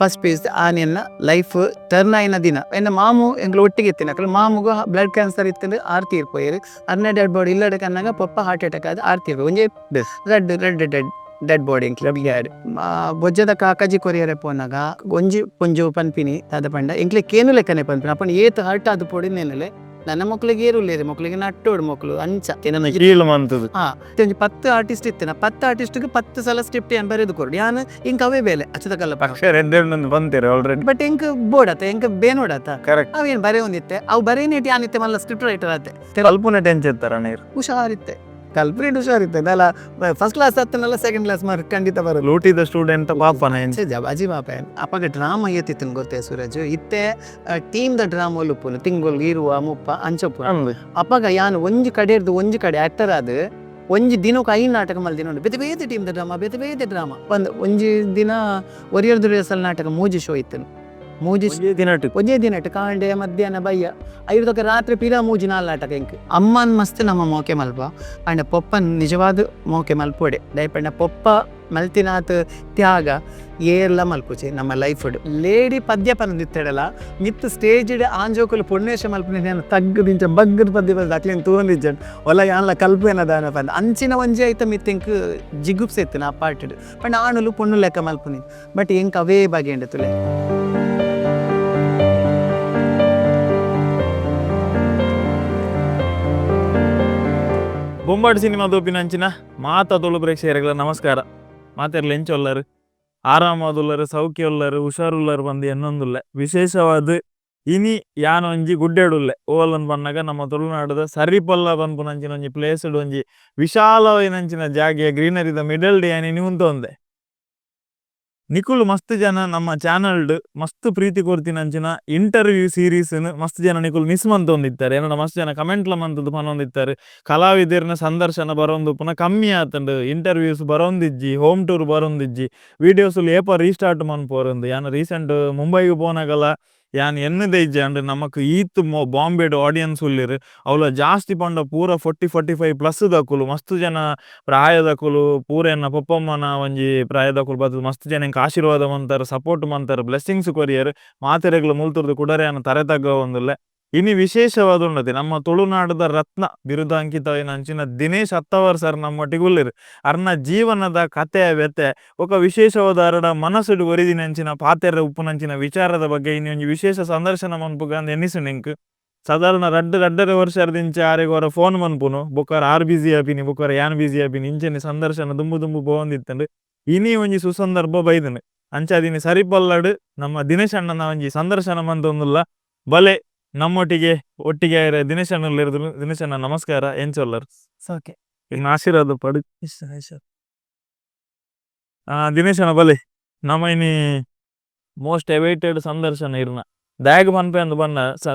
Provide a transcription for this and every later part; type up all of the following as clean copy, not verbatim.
First piece ಆನೆಲ್ಲ life turn ಆಯ್ನ ದಿನ ಎನ್ನ ಮಾಮು ಎಂಗ್ಲು ಒಟ್ಟಿಗೆ ಇತ್ತಿನ ಮಾಮುಗು ಬ್ಲಡ್ ಕ್ಯಾನ್ಸರ್ ಇತ್ತು ಆರ್ತಿ ಇರ್ಪೋಯರು ಅರ್ನ ಡೆಡ್ ಬಾಡಿ ಇಲ್ಲಡೆ ಕನ್ನಾಗ ಪಪ್ಪ ಹಾರ್ಟ್ ಅಟ್ಯಾಕ್ ಆದ ಆರ್ತಿ ಇರ್ಬೋದು ಒಂಜೇ red red dead dead body ಎಂಕ್ಲೆ ಬೊಜ್ಜದ ಕಾಕಜಿ ಕೊರಿಯರೆ ಪೋನಾಗ ಒಂಜಿ ಪೊಂಜು ಪನ್ಪಿನಿ ಅದ ಪಂಡ ಎಂಕ್ಲೆ ಕೇನು ಲೆಕ್ಕನೆ ಪನ್ಪಿನಿ ಅಪ್ಪನ ಏತ್ ಹರ್ಟ್ ಅದು ಪೋಡಿ ನೆನಲೆ ನನ್ನ ಮಕ್ಳಿಗೆ ಏರುಲ್ಲೇರಿ ಮಕ್ಳಿಗೆ ನಟ್ಟೋಡು ಮಕ್ಳು ಅಂಚ ಒಂಜಿ 10 ಆರ್ಟಿಸ್ಟ್ ಇತ್ತೇನ 10 ಆರ್ಟಿಸ್ಟ್ಗೆ 10 ಸಲ ಸ್ಕ್ರಿಪ್ಟ್ ಏನ್ ಬರೆದು ಕೊಡು ಯಾನ್ ಇಂಕ ಅವೇ ಬೇಲೆ ಅಚ್ಚದ ಕಲ್ಲ ಬಟ್ ಎಂಕ್ ಬೋಡತ್ತ ಎಂಕ್ ಬೇನೋಡತ್ತ ಅವೇನ್ ಬರೆ ಒಂದಿತ್ತೆ ಅವು ಬರೇನೇಟಿ ಆನಿತ್ತೆ ಮಲ್ಲ ಸ್ಕ್ರಿಪ್ಟ್ ರೈಟರ್ ಆತೆ ಕಲ್ಪನೆ ಟೆನ್ಷನ್ ಹುಷಾರಿತ್ತೆ ಕಲ್ಪ್ರೇಟ್ ಹುಷಾರಿತ್ತೆ ಅಲ್ಲ ಫಸ್ಟ್ ಕ್ಲಾಸ್ ಹತ್ತನಲ್ಲ ಸೆಕೆಂಡ್ ಕ್ಲಾಸ್ ಮಾರ್ಕ್ ಖಂಡಿತ ಬರೋದು ಲೂಟಿದ ಸ್ಟೂಡೆಂಟ್ ಪಾಪನ ಅಜಿ ಪಾಪ ಅಪ್ಪಗ ಡ್ರಾಮಾ ಎತ್ತಿತ್ತು ಗೊತ್ತೇ ಸೂರಜ್ ಇತ್ತೆ ಟೀಮ್ ದ ಡ್ರಾಮಾ ಒಲುಪುನು ತಿಂಗಳು ಇರುವ ಮುಪ್ಪ ಅಂಚಪ್ಪು ಅಪ್ಪಗ ಯಾನು ಒಂಜಿ ಕಡೆ ಇರ್ದು ಒಂಜಿ ಕಡೆ ಆಕ್ಟರ್ ಆದ್ ಒಂಜಿ ದಿನಕ್ಕೆ 5 ನಾಟಕ ಮಲ್ದಿ ನೋಡಿ ಬೇತೆ ಬೇತೆ ಟೀಮ್ ದ ಡ್ರಾಮಾ ಬೇತೆ ಬೇತೆ ಡ್ರಾಮಾ ಒಂಜಿ ದಿನ ಒರಿಯರ್ ದುರಿಯಸಲ್ ನಾಟಕ ಮೂಜಿ ಶೋ ಇತ್ತು ಒಂದೇ ದಿನ ಕಾಂಡೆ ಮಧ್ಯಾಹ್ನ ಬಯ್ಯ 5 ರಾತ್ರಿ ಪಿರಾ ಮೂಜಿ 4 ನಾಟಕ ಎಂಕ್ ಅಮ್ಮನ್ ಮಸ್ತ್ ನಮ್ಮ ಮೋಕೆ ಮಲ್ಪ ಅಂಡ ಪೊಪ್ಪನ್ ನಿಜವಾದ ಮೋಕೆ ಮಲ್ಪೊಡೆ ದಯಪಂಡ ಪೊಪ್ಪ ಮಲ್ತಿನಾತ್ ತ್ಯಾಗ ಏರ್ಲ ಮಲ್ಪುಚೆ ನಮ್ಮ ಲೈಫ್ ಲೇಡಿ ಪದ್ಯ ಪಂದಿತ್ತಡಲ್ಲ ಮಿತ್ ಸ್ಟೇಜ್ ಆಂಜೋಕುಲು ಪುಣ್ಯೇಶ ಮಲ್ಪನೆ ತಗ್ಗು ದಿಂಚ ಬಗ್ಗದ ಪದ್ಯ ಬಂದ ಅಕ್ಲೇನು ತೋಂದಿಜ್ಜನ್ ಒಲ ಯಾನ್ಲ ಕಲ್ಪೇನದಾನ ಪಂದ ಅಂಚಿನ ಒಂಜಿ ಐತ ಮಿತ್ ಎಂಕ್ ಜಿಗುಪ್ಸೆತ್ತು ನಾ ಪಾರ್ಟಿಡ್ ಪಂಡ ಆಣುಲು ಪೊಣ್ಣು ಲೆಕ್ಕ ಮಲ್ಪುನಿ ಬಟ್ ಎಂಕ್ ಅವೇ ಬಗೆ ತುಲೆ ಬೊಂಬಾಟ್ ಸಿನಿಮಾ ದೋಪಿನಂಚಿನ ಮಾತ ತೊಳು ಪ್ರೇಕ್ಷಕರಿಗಳ ನಮಸ್ಕಾರ. ಮಾತೆರ್ಲ ಎಂಚೊಲ್ಲರು ಆರಾಮಾದುಲ್ಲರು ಸೌಖ್ಯ ಹುಷಾರುಲ್ಲರು ಬಂದು ಎನ್ನೊಂದುಲ್ಲ ವಿಶೇಷವಾದ ಇನಿ ಯಾನೊಂಜಿ ಗುಡ್ಡೆಡುಲ್ಲೆ ಓವಲನ್ ಬಣ್ಣಗ ನಮ್ಮ ತುಳುನಾಡದ ಸರಿಪಲ್ಲ ಬಂಪುನಂಚಿನ ಒಂಜಿ ಪ್ಲೇಸ್ಡ್ ಒಂಜಿ ವಿಶಾಲವಾಯಿನಂಚಿನ ಜಾಗೆಯ ಗ್ರೀನರಿದ ಮಿಡಲ್ ಡೇ ಆನಿ ನಿಂತೊಂದೆ ನಿಕುಲು ಮಸ್ತ್ ಜನ ನಮ್ಮ ಚಾನಲ್ಡ್ ಮಸ್ತ್ ಪ್ರೀತಿ ಕೊರ್ತಿನಂಚಿನ ಇಂಟರ್ವ್ಯೂ ಸೀರೀಸ್ ಮಸ್ತ್ ಜನ ನಿಕುಲು ಮಿಸ್ ಮಂತೊಂದಿತ್ತಾರೆ ಏನೋ ಮಸ್ತ್ ಜನ ಕಮೆಂಟ್ಲ ಮಂತದ್ದು ಪನೊಂದಿತ್ತಾರೆ ಕಲಾವಿದರ್ನ ಸಂದರ್ಶನ ಬರೋಂದು ಪುನಃ ಕಮ್ಮಿ ಆತಂಡು ಇಂಟರ್ವ್ಯೂಸ್ ಬರೋಂದಿಜ್ಜಿ ಹೋಮ್ ಟೂರ್ ಬರೋಂದಿಜ್ಜಿ ವಿಡಿಯೋಸ್ ಏಪ ರೀಸ್ಟಾರ್ಟ್ ಮನ್ಪೋರಂದು ಯಾನು ರೀಸೆಂಟ್ ಮುಂಬೈಗೆ ಪೋನಾಗಲ್ಲ ಯಾನ್ ಎನ್ನದೇ ಇಜ್ಜೆ ಅಂಡ್ ನಮಕ್ ಈತ್ ಬಾಂಬೆಡ್ ಆಡಿಯನ್ಸ್ ಉಲ್ಲಿರು ಅವಳ ಜಾಸ್ತಿ ಪಂಡ ಪೂರ 40-45+ ದಕುಲು ಮಸ್ತ್ ಜನ ಪ್ರಾಯದಕುಲು ಪೂರ ಎನ್ನ ಪೊಪ್ಪಮ್ಮನ ಒಂಜಿ ಪ್ರಾಯದಕುಲು ಬದು ಮಸ್ತ್ ಜನ ಎಂಕ್ ಆಶೀರ್ವಾದ ಮಂತಾರ ಸಪೋರ್ಟ್ ಮಂತಾರ ಬ್ಲೆಸ್ಸಿಂಗ್ಸ್ ಕೊರಿಯರ್ ಮಾತೆರೆಗ್ಲು ಮುಲ್ತುರ್ದು ಕುಡರೆ ಅನ್ನ ತರೆತಗ್ಗ ಒಂದುಲ್ಲೆ ಇನಿ ವಿಶೇಷವಾದ ಉಂಡತಿ ನಮ್ಮ ತುಳುನಾಡದ ರತ್ನ ಬಿರುದಾಂಕಿತವಿನಂಚಿನ ದಿನೇಶ್ ಅತ್ತವರ್ ಸರ್ ನಮ್ಮೊಟ್ಟಿಗುಲ್ಲಿರು ಅರ್ನ ಜೀವನದ ಕಥೆಯ ವ್ಯತೆ ఒక ವಿಶೇಷವಾದ ಅರಡ ಮನಸ್ಸುಡು ಒರಿದಿನಂಚಿನ ಪಾತೆರ ಉಪ್ಪುನಂಚಿನ ವಿಚಾರದ ಬಗ್ಗೆ ಇನಿ ಒಂಜಿ ವಿಶೇಷ ಸಂದರ್ಶನ ಮನ್ಪುಗ ಅಂದ್ ಎನ್ನಿಸು ನಿಂಕ್ ಸಾಧಾರಣ ರಡ್ಡರೆ ವರ್ಷದಿಂಚ ಆರೆಗೋರ ಫೋನ್ ಮನ್ಪುನು ಬೊಕ್ಕರ ಆರ್ ಬಿಸಿ ಆಪಿನಿ ಬೊಕ್ಕರ ಯಾನ್ ಬಿಸಿ ಆಪಿನಿ ಇಂಚೆನೆ ಸಂದರ್ಶನ ದುಂಬು ಬೋಂದಿತ್ತಂಡು ಇನಿ ಒಂಜಿ ಸುಸಂದರ್ಭ ಬೈದನು ಅಂಚಾದಿನಿ ಸರಿಪಲ್ಲಡು ನಮ್ಮ ದಿನೇಶ್ ಅಣ್ಣನ ಒಂಜಿ ಸಂದರ್ಶನ ಮಂತೊಂದುಲ್ಲ ಬಲೆ ನಮ್ಮೊಟ್ಟಿಗೆ ಒಟ್ಟಿಗೆ ದಿನೇಶ್ ಅಣ್ಣ ಇರಿದ್ರು. ದಿನೇಶ್ ಅಣ್ಣ ನಮಸ್ಕಾರ ಎಂಚೊಲ್ಲರು ಸಾಕೆ ಇನ್ನು ಆಶೀರ್ವಾದ ಪಡು ದಿನೇಶ್ ಅಣ್ಣ ಬಲೆ ನಮ್ಮ ಇನಿ ಮೋಸ್ಟ್ ಅವೈಟೆಡ್ ಸಂದರ್ಶನ ಇರ್ನ ದಾಗ್ ಪನ್ಪೆ ಅಂದು ಬಣ್ಣ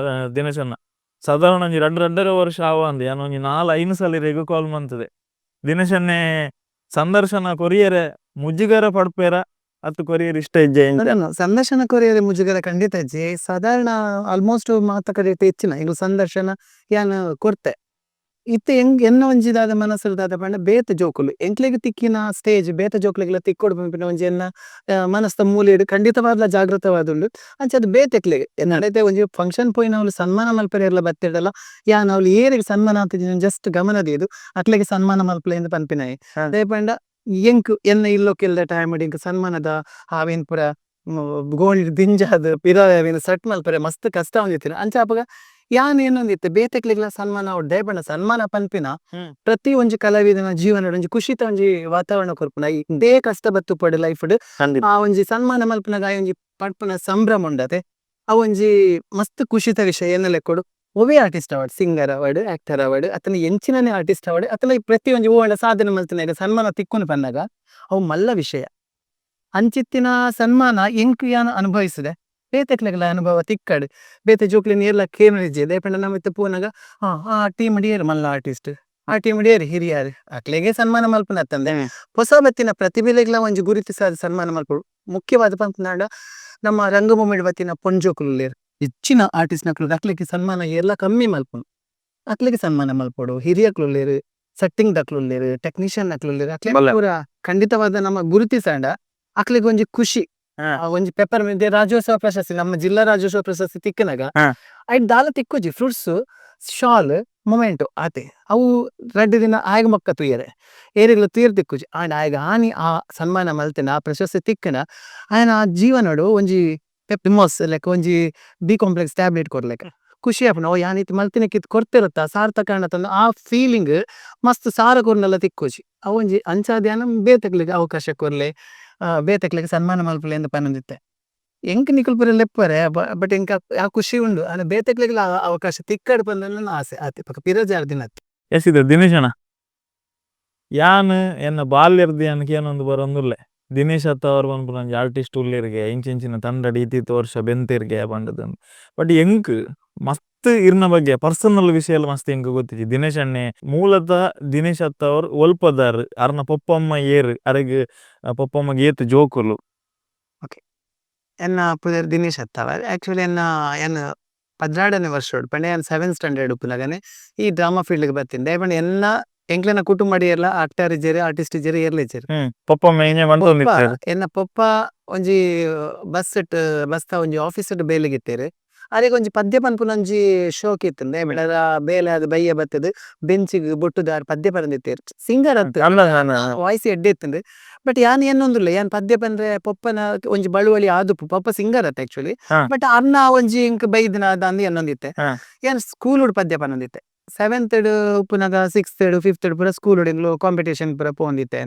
ದಿನೇಶ್ ಅಣ್ಣ ಸಾಧಾರಣ ಒಂಜಿ ರಡ್ಡರೆ ವರ್ಷ ಆವ ಅಂದ್ ಯಾನು ಒಂಜಿ 4-5 ಸಲ ರೆಗು ಕಾಲ್ ಮಂತದೆ ದಿನೇಶ್ ಅಣ್ಣೆ ಸಂದರ್ಶನ ಕೊರಿಯರೆ ಮುಜುಗರ ಪಡ್ಪೇರ ಅತ್ತು ಕೊರಿಯರ್ ಇಷ್ಟ ಇಜ್ಜೆ ಸಂದರ್ಶನ ಕೊರಿಯರೆ ಮುಜುಗರ ಖಂಡಿತ ಇಜ್ಜೆ ಸಾಧಾರಣ ಆಲ್ಮೋಸ್ಟ್ ಮಾತುಕತೆ ಹೆಚ್ಚಿನ ಈಗ ಸಂದರ್ಶನ ಯಾನ್ ಕೊಡ್ತೆ ಇತ್ತೆ ಎನ್ನ ಒಂಜಿದಾದ ಮನಸ್ಸಲ್ದಾದ ಪಂಡ ಬೇತ ಜೋಕುಲು ಎಂಕ್ಲೆಗ್ ತಿಕ್ಕಿನ ಸ್ಟೇಜ್ ಬೇತ ಜೋಕ್ಲೆಗ್ಲ ತಿಕ್ಕೊಡು ಪಂಪಿನ ಒಂಜಿ ಎನ್ನ ಮನಸ್ತ ಮೂಲೆಡ್ ಖಂಡಿತವಾದ್ಲ ಜಾಗೃತವಾದುಂಡು ಅಂಚ ಅದು ಬೇತೆಕ್ಲೆಗ್ ನಡತೆ ಒಂಜಿ ಫಂಕ್ಷನ್ ಪೋಯಿನ ಅವ್ಲು ಸನ್ಮಾನ ಮಲ್ಪರೆರ್ಲ ಬತ್ತಿಡಲ್ಲ ಯಾನ್ ಅವ್ಲು ಏರಿಗೆ ಸನ್ಮಾನ ಆತಿನ ಜಸ್ಟ್ ಗಮನದೇದು ಅಕ್ಲೆಗೆ ಸನ್ಮಾನ ಮಲ್ಪಲೆಂದು ಪನ್ಪಿನಾಯಿ ಅದೇ ಪಂಡ ಎಂಕ್ ಎನ್ನ ಇಲ್ಲೋಕೆಲ್ದ ಟೈಮ್ ಇಂಕ್ ಸನ್ಮಾನದ ಹಾವೇನ್ ಪುರ ಗೋಲ್ಡ್ ದಿಂಜಾದ್ ಪಿರಾವೇನು ಸಟ್ ಮಲ್ಪರೆ ಮಸ್ತ್ ಕಷ್ಟ ಹೊಂದಿತ್ತಿನ ಅಂಚ ಅಪಗ ಯಾನ್ ಏನೊಂದಿತ್ತೆ ಬೇತೆಕ್ಲೆಗ್ಲ ಸನ್ಮಾನ ಅವ್ರು ದಯಪಂಡ ಸನ್ಮಾನ ಪನ್ಪಿನ ಪ್ರತಿ ಒಂಜಿ ಕಲಾವಿದನ ಜೀವನ ಒಂಜಿ ಖುಷಿತ ಒಂಜಿ ವಾತಾವರಣ ಕೊರ್ಪುನ ಇದೇ ಕಷ್ಟ ಬತ್ತು ಪಡ್ ಲೈಫ್ ಆ ಒಂಜಿ ಸನ್ಮಾನ ಮಲ್ಪನಾಗ ಆ ಒಂಜಿ ಪಡ್ಪುನ ಸಂಭ್ರಮ ಉಂಡತೆ ಆ ಒಂಜಿ ಮಸ್ತ್ ಖುಷಿತ ವಿಷಯ ಏನ ಲೆಕ್ಕೊಡು ಒವೇ artist award singer award actor award ಅತನ ಎಂಚಿನನೇ ಆರ್ಟಿಸ್ಟ್ ಅವಾರ್ಡ್ ಅತನ ಪ್ರತಿ ಒಂಜಿ ಓವಳ ಸಾಧನೆ ಮಲ್ತಿನ ಸನ್ಮಾನ ತಿಕ್ಕೊಂಡು ಪನ್ನಾಗ ಅವು ಮಲ್ಲ ವಿಷಯ ಅಂಚಿತ್ತಿನ ಸನ್ಮಾನ ಎಂಕ್ ಯಾನ್ ಅನುಭವಿಸಿದೆ ಬೇತೆಕ್ಲೆಗ್ಲ ಅನುಭವ ತಿಕ್ಕಡ್ ಬೇತೆ ಜೋಕ್ಲಿನ ಏರ್ಲ ಕೇಮನಿಜ್ಜೆ ದಯಪಂಡ ನಮಿತ್ತ ಪೂನಾಗ ಆ ಟೀಮ್ ಡಿಯರ್ ಮಲ್ಲ ಆರ್ಟಿಸ್ಟ್ ಆ ಟೀಮ್ ಡಿಯರ್ ಹಿರಿಯರ್ ಅಕ್ಲೆಗೆ ಸನ್ಮಾನ ಮಲ್ಪನ ತಂದೆ ಹೊಸ ಬತ್ತಿನ ಪ್ರತಿಭೆಲೆಗ್ಲ ಒಂಜಿ ಗುರುತಿಸಾದ ಸನ್ಮಾನ ಮಲ್ಪಡು ಮುಖ್ಯವಾದ ಪಂಪನಾಡ ನಮ್ಮ ರಂಗಭೂಮಿ ಬತ್ತಿನ ಪೊಂಜೋಕುಲೇರ್ ಹೆಚ್ಚಿನ ಆರ್ಟಿಸ್ಟ್ ನಕ್ಲು ಅಕ್ಲೆಗೆ ಸನ್ಮಾನ ಎಲ್ಲ ಕಮ್ಮಿ ಮಲ್ಪುನು ಅಕ್ಲೆಗೆ ಸನ್ಮಾನ ಮಲ್ಪಡು ಹಿರಿಯಕ್ಲುಲ್ಲೇರು ಸೆಟ್ಟಿಂಗ್ ದಕ್ಲುಲ್ಲೇರು ಟೆಕ್ನಿಷಿಯನ್ ನಕ್ಲುಲ್ಲೇರು ಅಕ್ಲೆ ಪೂರ ಖಂಡಿತವಾದ ನಮ್ಮ ಗುರುತಿಸಾಂಡ ಅಕ್ಲೆಗೆ ಒಂಜಿ ಖುಷಿ ಒಂಜಿ ಪೆಪ್ಪರ್ ಮಿಂಟ್ ರಾಜ್ಯೋತ್ಸವ ಪ್ರಶಸ್ತಿ ನಮ್ಮ ಜಿಲ್ಲಾ ರಾಜ್ಯೋತ್ಸವ ಪ್ರಶಸ್ತಿ ತಿಕ್ಕನಾಗ ಐಟ್ ದಾಲ ತಿಕ್ಕುಜಿ ಫ್ರೂಟ್ಸ್ ಶಾಲ್ ಮೊಮೆಂಟು ಆತೆ ಅವು 2 ದಿನ ಆಯ್ಗ ಮೊಕ್ಕ ತುಯ್ಯರೆ ಏರಿಗ್ಲ ತುಯ್ಯರ್ ತಿಕ್ಕುಜಿ ಆಂಡ ಆಯ್ಗ ಆನಿ ಆ ಸನ್ಮಾನ ಮಲ್ತೆನ ಆ ಪ್ರಶಸ್ತಿ ತಿಕ್ಕನ ಆಯನ ಆ ಜೀವನಡು ಒಂಜಿ ಪೆಪ್ಪಿಮೋಸ್ ಲೆಕ್ಕ ಒಂಜಿ ಬಿ ಕಾಂಪ್ಲೆಕ್ಸ್ ಟ್ಯಾಬ್ಲೆಟ್ ಕೊರ್ಲೆಕ್ಕ ಖುಷಿ ಆಪುನ ಓ ಯಾನಿತ್ ಮಲ್ತಿನ ಕಿತ್ ಕೊರ್ತಿರತ್ತ ಸಾರ್ಥಕ ಅನ್ನತಂದು ಆ ಫೀಲಿಂಗ್ ಮಸ್ತ್ ಸಾರ ಕೊರ್ನೆಲ್ಲ ತಿಕ್ಕೋಜಿ ಅವೊಂಜಿ ಅಂಚಾದ್ಯಾನ ಬೇತೆಕ್ಲೆಗ್ ಅವಕಾಶ ಕೊರ್ಲೆ ಬೇತೆಕ್ಲೆಗ್ ಸನ್ಮಾನ ಮಲ್ಪಲೆ ಎಂದು ಪನ್ನೊಂದಿತ್ತೆ ಎಂಕ್ ನಿಕುಲ್ ಪುರ ಲೆಪ್ಪರೆ ಬಟ್ ಎಂಕ ಆ ಖುಷಿ ಉಂಡು ಅನ್ನ ಬೇತೆಕ್ಲೆಗ್ಲ ಅವಕಾಶ ತಿಕ್ಕಡ್ ಪಂದನ ಆಸೆ ಆತಿ ಪಕ್ಕ ಪಿರಜಾರ್ ದಿನ ಎಸಿದ ದಿನೇಶಣ್ಣ ಯಾನ್ ಎನ್ನ ಬಾಲ್ಯರ್ದು ಯಾನಕ್ಕೆ ಏನೊಂದು ಬರೊಂದುಲ್ಲೆ ದಿನೇಶ್ ಅತ್ತವರು ಪನ್ಪುನಂಜಿ ಆರ್ಟಿಸ್ಟ್ ಉಲ್ಲಿರ್ಗೆ ಇಂಚಿಂಚಿನ ತಂಡಡಿ ಇತ್ತಿತ್ತು ವರ್ಷ ಬೆಂತಿರ್ಗೆ ಬಂಡದಂದು ಬಟ್ ಎಂಕ್ ಮಸ್ತ್ ಇರ್ನ ಬಗ್ಗೆ ಪರ್ಸನಲ್ ವಿಷಯ ಮಸ್ತ್ ಎಂಕ್ ಗೊತ್ತಿಜಿ ದಿನೇಶ್ ಅಣ್ಣೆ ಮೂಲತಃ ದಿನೇಶ್ ಅತ್ತವರು ಒಲ್ಪದಾರ್ ಅರ್ನ ಪೊಪ್ಪಮ್ಮ ಏರ್ ಅರೆಗ್ ಪೊಪ್ಪಮ್ಮಗೆ ಏತ್ ಜೋಕುಲು. ಓಕೆ ಎನ್ನ ಪುದರ್ ದಿನೇಶ್ ಅತ್ತವರ್ ಆಕ್ಚುಲಿ ಎನ್ನ 16ನೇ ವರ್ಷೋಡು ಪಂಡ ಎನ್ 7th ಸ್ಟ್ಯಾಂಡರ್ಡ್ ಉಪ್ಪುನಗನೆ ಈ ಡ್ರಾಮಾ ಫೀಲ್ಡ್ಗೆ ಬರ್ತೀನಿ ದಯಪಂಡ ಎನ್ನ ಎಂಕ್ಲೆನ ಕುಟುಂಬಡಿ ಎಲ್ಲ ಆಕ್ಟರ್ ಇಜ್ಜೆರ್ ಆರ್ಟಿಸ್ಟ್ ಇಜ್ಜೆರ್ ಏರ್ಲಿಜ್ಜೆರ್ ಪೊಪ್ಪಮ್ಮ ಎನ್ನ ಪೊಪ್ಪ ಒಂಜಿ ಬಸ್ತ ಒಂಜಿ ಆಫೀಸಡ್ ಬೇಲೆಗಿತ್ತೇರು ಅರೆಗ್ ಒಂಜಿ ಪದ್ಯ ಪನ್ಪುನಂಜಿ ಶೋಕ್ ಇತ್ತು ದಯಪಂಡ ಬೇಲೆ ಅದು ಬಯ್ಯ ಬತ್ತದ ಬೆಂಚಿಗ್ ಬೊಟ್ಟುದಾರ್ ಪದ್ಯ ಪರಂದಿತ್ತೇರು ಸಿಂಗರ್ ಅತ್ತು ವಾಯ್ಸ್ ಎಡ್ಡೆ ಇತ್ತಂದು ಬಟ್ ಯಾನ್ ಏನೊಂದುಲ್ಲ ಯಾನ್ ಪದ್ಯ ಪಂದ್ರೆ ಪೊಪ್ಪನ ಒಂಜಿ ಬಳುವಳಿ ಆದುಪ್ಪು ಪೊಪ್ಪ ಸಿಂಗರ್ ಅತ್ತ ಆಕ್ಚುಲಿ ಬಟ್ ಅರ್ನ ಒಂಜಿ ಇಂಕ್ ಬೈದಿನ ಅಂದ್ ಎನ್ನೊಂದಿತ್ತೆ ಏನ್ ಸ್ಕೂಲ್ ಪದ್ಯ ಪನ್ನೊಂದಿತ್ತೆ 7th ಉಪ್ಪುನಗ 6th 5th ಪೂರ ಸ್ಕೂಲ್ ಕಾಂಪಿಟೇಷನ್ ಪೂರ ಪೋಂದಿತ್ತೆ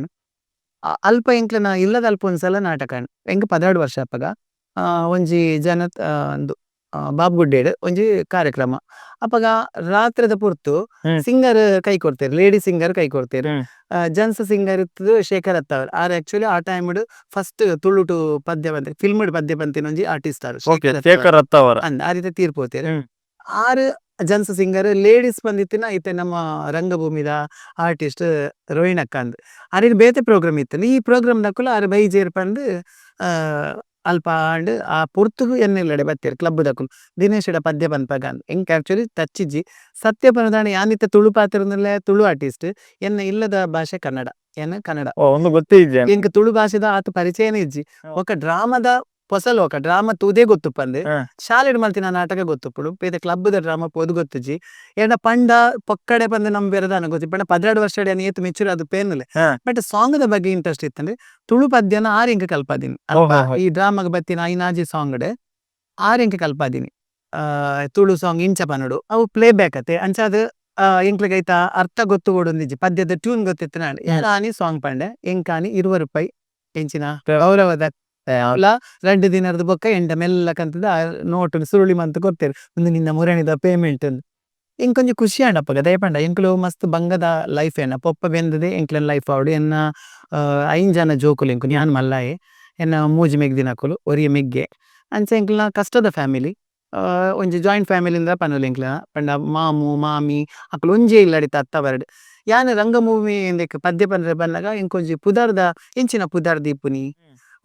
ಅಲ್ಪ ಎಂಕ್ಲೆನ ಇಲ್ಲದ ಅಲ್ಪ ಒಂದ್ಸಲ ನಾಟಕ ಎಂಕ್ 16 ವರ್ಷ ಅಪ್ಪಗ ಒಂಜಿ ಅಂದು ಬಾಬ್ಗುಡ್ಡೇಡ್ ಒಂಜಿ ಕಾರ್ಯಕ್ರಮ ಅಪ್ಪಗ ರಾತ್ರಿದ ಪುರ್ತು ಸಿಂಗರ್ ಕೈ ಕೊಡ್ತೇರು ಲೇಡಿ ಸಿಂಗರ್ ಕೈ ಕೊಡ್ತೇರು ಜನ್ಸ್ ಸಿಂಗರ್ ಇತ್ತು ಶೇಖರ್ ಅತ್ತವರ್ ಆರ್ ಆಕ್ಚುಲಿ ಆ ಟೈಮ್ ಫಸ್ಟ್ ತುಳುಟು ಪದ್ಯ ಬಂತ ಫಿಲ್ಮ್ಡ್ ಪದ್ಯ ಬಂತಿನ ಒಂಜಿ ಆರ್ಟಿಸ್ಟ್ ಅಂದ್ ಆ ರೀತಿ ತೀರ್ಪೋತೇರು ಆರು ಜನ್ಸ್ ಸಿಂಗರ್ ಲೇಡೀಸ್ ಬಂದಿತ್ತಿನ ಐತೆ ನಮ್ಮ ರಂಗಭೂಮಿದ ಆರ್ಟಿಸ್ಟ್ ರೋಹಿಣಕ್ಕ ಅಂದ್ ಆರಿಗೆ ಬೇತೆ ಪ್ರೋಗ್ರಾಮ್ ಇತ್ತು ಈ ಪ್ರೋಗ್ರಾಮ್ ದಕ್ಕುಲು ಆರು ಬೈಜೇರ್ ಪಂದ್ ಅಲ್ಪ ಆಂಡ್ ಆ ಪುರ್ತುಗು ಎನ್ನೆಲ್ಲಡೆ ಬತ್ತೇರು ಕ್ಲಬ್ ದಕ್ಕುಲು ದಿನೇಶ್ ಪದ್ಯ ಪನ್ಪಗ ಎಂಕ್ ಆಕ್ಚುಲಿ ತಚ್ಚಿಜ್ಜಿ ಸತ್ಯ ಪರದಾಣ ಯಾನಿತ್ತ ತುಳು ಪಾತ್ರನಲ್ಲೇ ತುಳು ಆರ್ಟಿಸ್ಟ್ ಎನ್ನ ಇಲ್ಲದ ಭಾಷೆ ಕನ್ನಡ ಕನ್ನಡ ಒಂದು ಗೊತ್ತಿದ್ದೆ ಎಂಕ್ ತುಳು ಭಾಷೆದ ಆತ ಪರಿಚಯನೇ ಇಜ್ಜಿ ಒಕ್ಕ ಡ್ರಾಮದ ಪೊಸಲೋಕ ಡ್ರಾಮಾ ತೂದೇ ಗೊತ್ತುಪ್ಪಂದೆ ಶಾಲೆಡ್ ಮಲ್ತಿನ ನಾಟಕ ಗೊತ್ತುಪ್ಪುಡು ಬೇತೆ ಕ್ಲಬ್ದ ಡ್ರಾಮಾ ಪೋದು ಗೊತ್ತುಜಿ ಏನ ಪಂಡ ಪೊಕ್ಕಡೆ ಪಂದ್ ನಮ್ ಬೆರದಾನ ಗೊತ್ತಿ ಪಂಡ 16 ವರ್ಷ ಏನ್ ಏತ್ ಮೆಚ್ಚುರ್ ಅದು ಪೇನ್ಲೆ ಬಟ್ ಸಾಂಗ್ ದ ಬಗ್ಗೆ ಇಂಟ್ರೆಸ್ಟ್ ಇತ್ತಂದ್ರೆ ತುಳು ಪದ್ಯನ ಆರಿಂಕ ಕಲ್ಪಾದೀನಿ ಈ ಡ್ರಾಮಾಗ ಬತ್ತಿನ ಐನಾಜಿ ಸಾಂಗ್ ಆರಿಂಕ ಕಲ್ಪಾದೀನಿ ತುಳು ಸಾಂಗ್ ಇಂಚ ಪನಡು ಅವು ಪ್ಲೇ ಬ್ಯಾಕ್ ಅತ್ತೆ ಅಂಚಾದ ಎಂಕ್ಲೆಗೈತ ಅರ್ಥ ಗೊತ್ತು ಕೊಡೊಂದಿಜ್ಜಿ ಪದ್ಯದ ಟ್ಯೂನ್ ಗೊತ್ತಿತ್ತು ನಾನು ಯಾನಿ ಸಾಂಗ್ ಪಂಡೆ ಎಂಕಾನಿ 20 ರೂಪಾಯಿ ಎಂಚಿನ ಗೌರವದ 2 ದಿನದ ಬೊಕ್ಕ ಎಂಡ ಮೆಲ್ಲ ಕಂತದ ನೋಟ್ ಸುರುಳಿ ಮಂತ್ ಕೊಡ್ತೇರು ಒಂದು ನಿನ್ನ ಮುರಣಿದ ಪೇಮೆಂಟ್ ಇಂಕೊಂಜಿ ಖುಷಿ ಆಂಡಪ್ಪಗ ದಯಪಂಡ ಎಂಕ್ಲು ಮಸ್ತ್ ಬಂಗದ ಲೈಫ್ ಏನ ಪೊಪ್ಪ ಬೆಂದದೆ ಎಂಕ್ಲೆನ್ ಲೈಫ್ ಆವಡು ಎನ್ನ 5 ಜನ ಜೋಕುಲು ಎಂಕು ಯಾನ್ ಮಲ್ಲಾಯೆ ಎನ್ನ ಮೂಜಿ ಮೆಗ್ದಿನಕುಲು ಒರಿಯ ಮೆಗ್ಗೆ ಅಂಚ ಎಂಕ್ಲೆನ ಕಷ್ಟದ ಫ್ಯಾಮಿಲಿ ಒಂಜಿ ಜಾಯಿಂಟ್ ಫ್ಯಾಮಿಲಿಂದ ಪನೊಲಿ ಎಂಕ್ಲೆನ ಪಂಡ ಮಾಮು ಮಾಮಿ ಅಕ್ಲು ಒಂಜೇ ಇಲ್ಲಡಿತ ಅತ್ತ ಬರ್ಡ್ ಯಾನ್ ರಂಗಭೂಮಿ ಎಂದೆಕ್ ಪದ್ಯ ಪಂದ್ರೆ ಬನ್ನಗ ಎಂಕೊಂಜಿ ಪುದಾರ್ದ ಎಂಚಿನ ಪುದಾರ್ ದೀಪುನಿ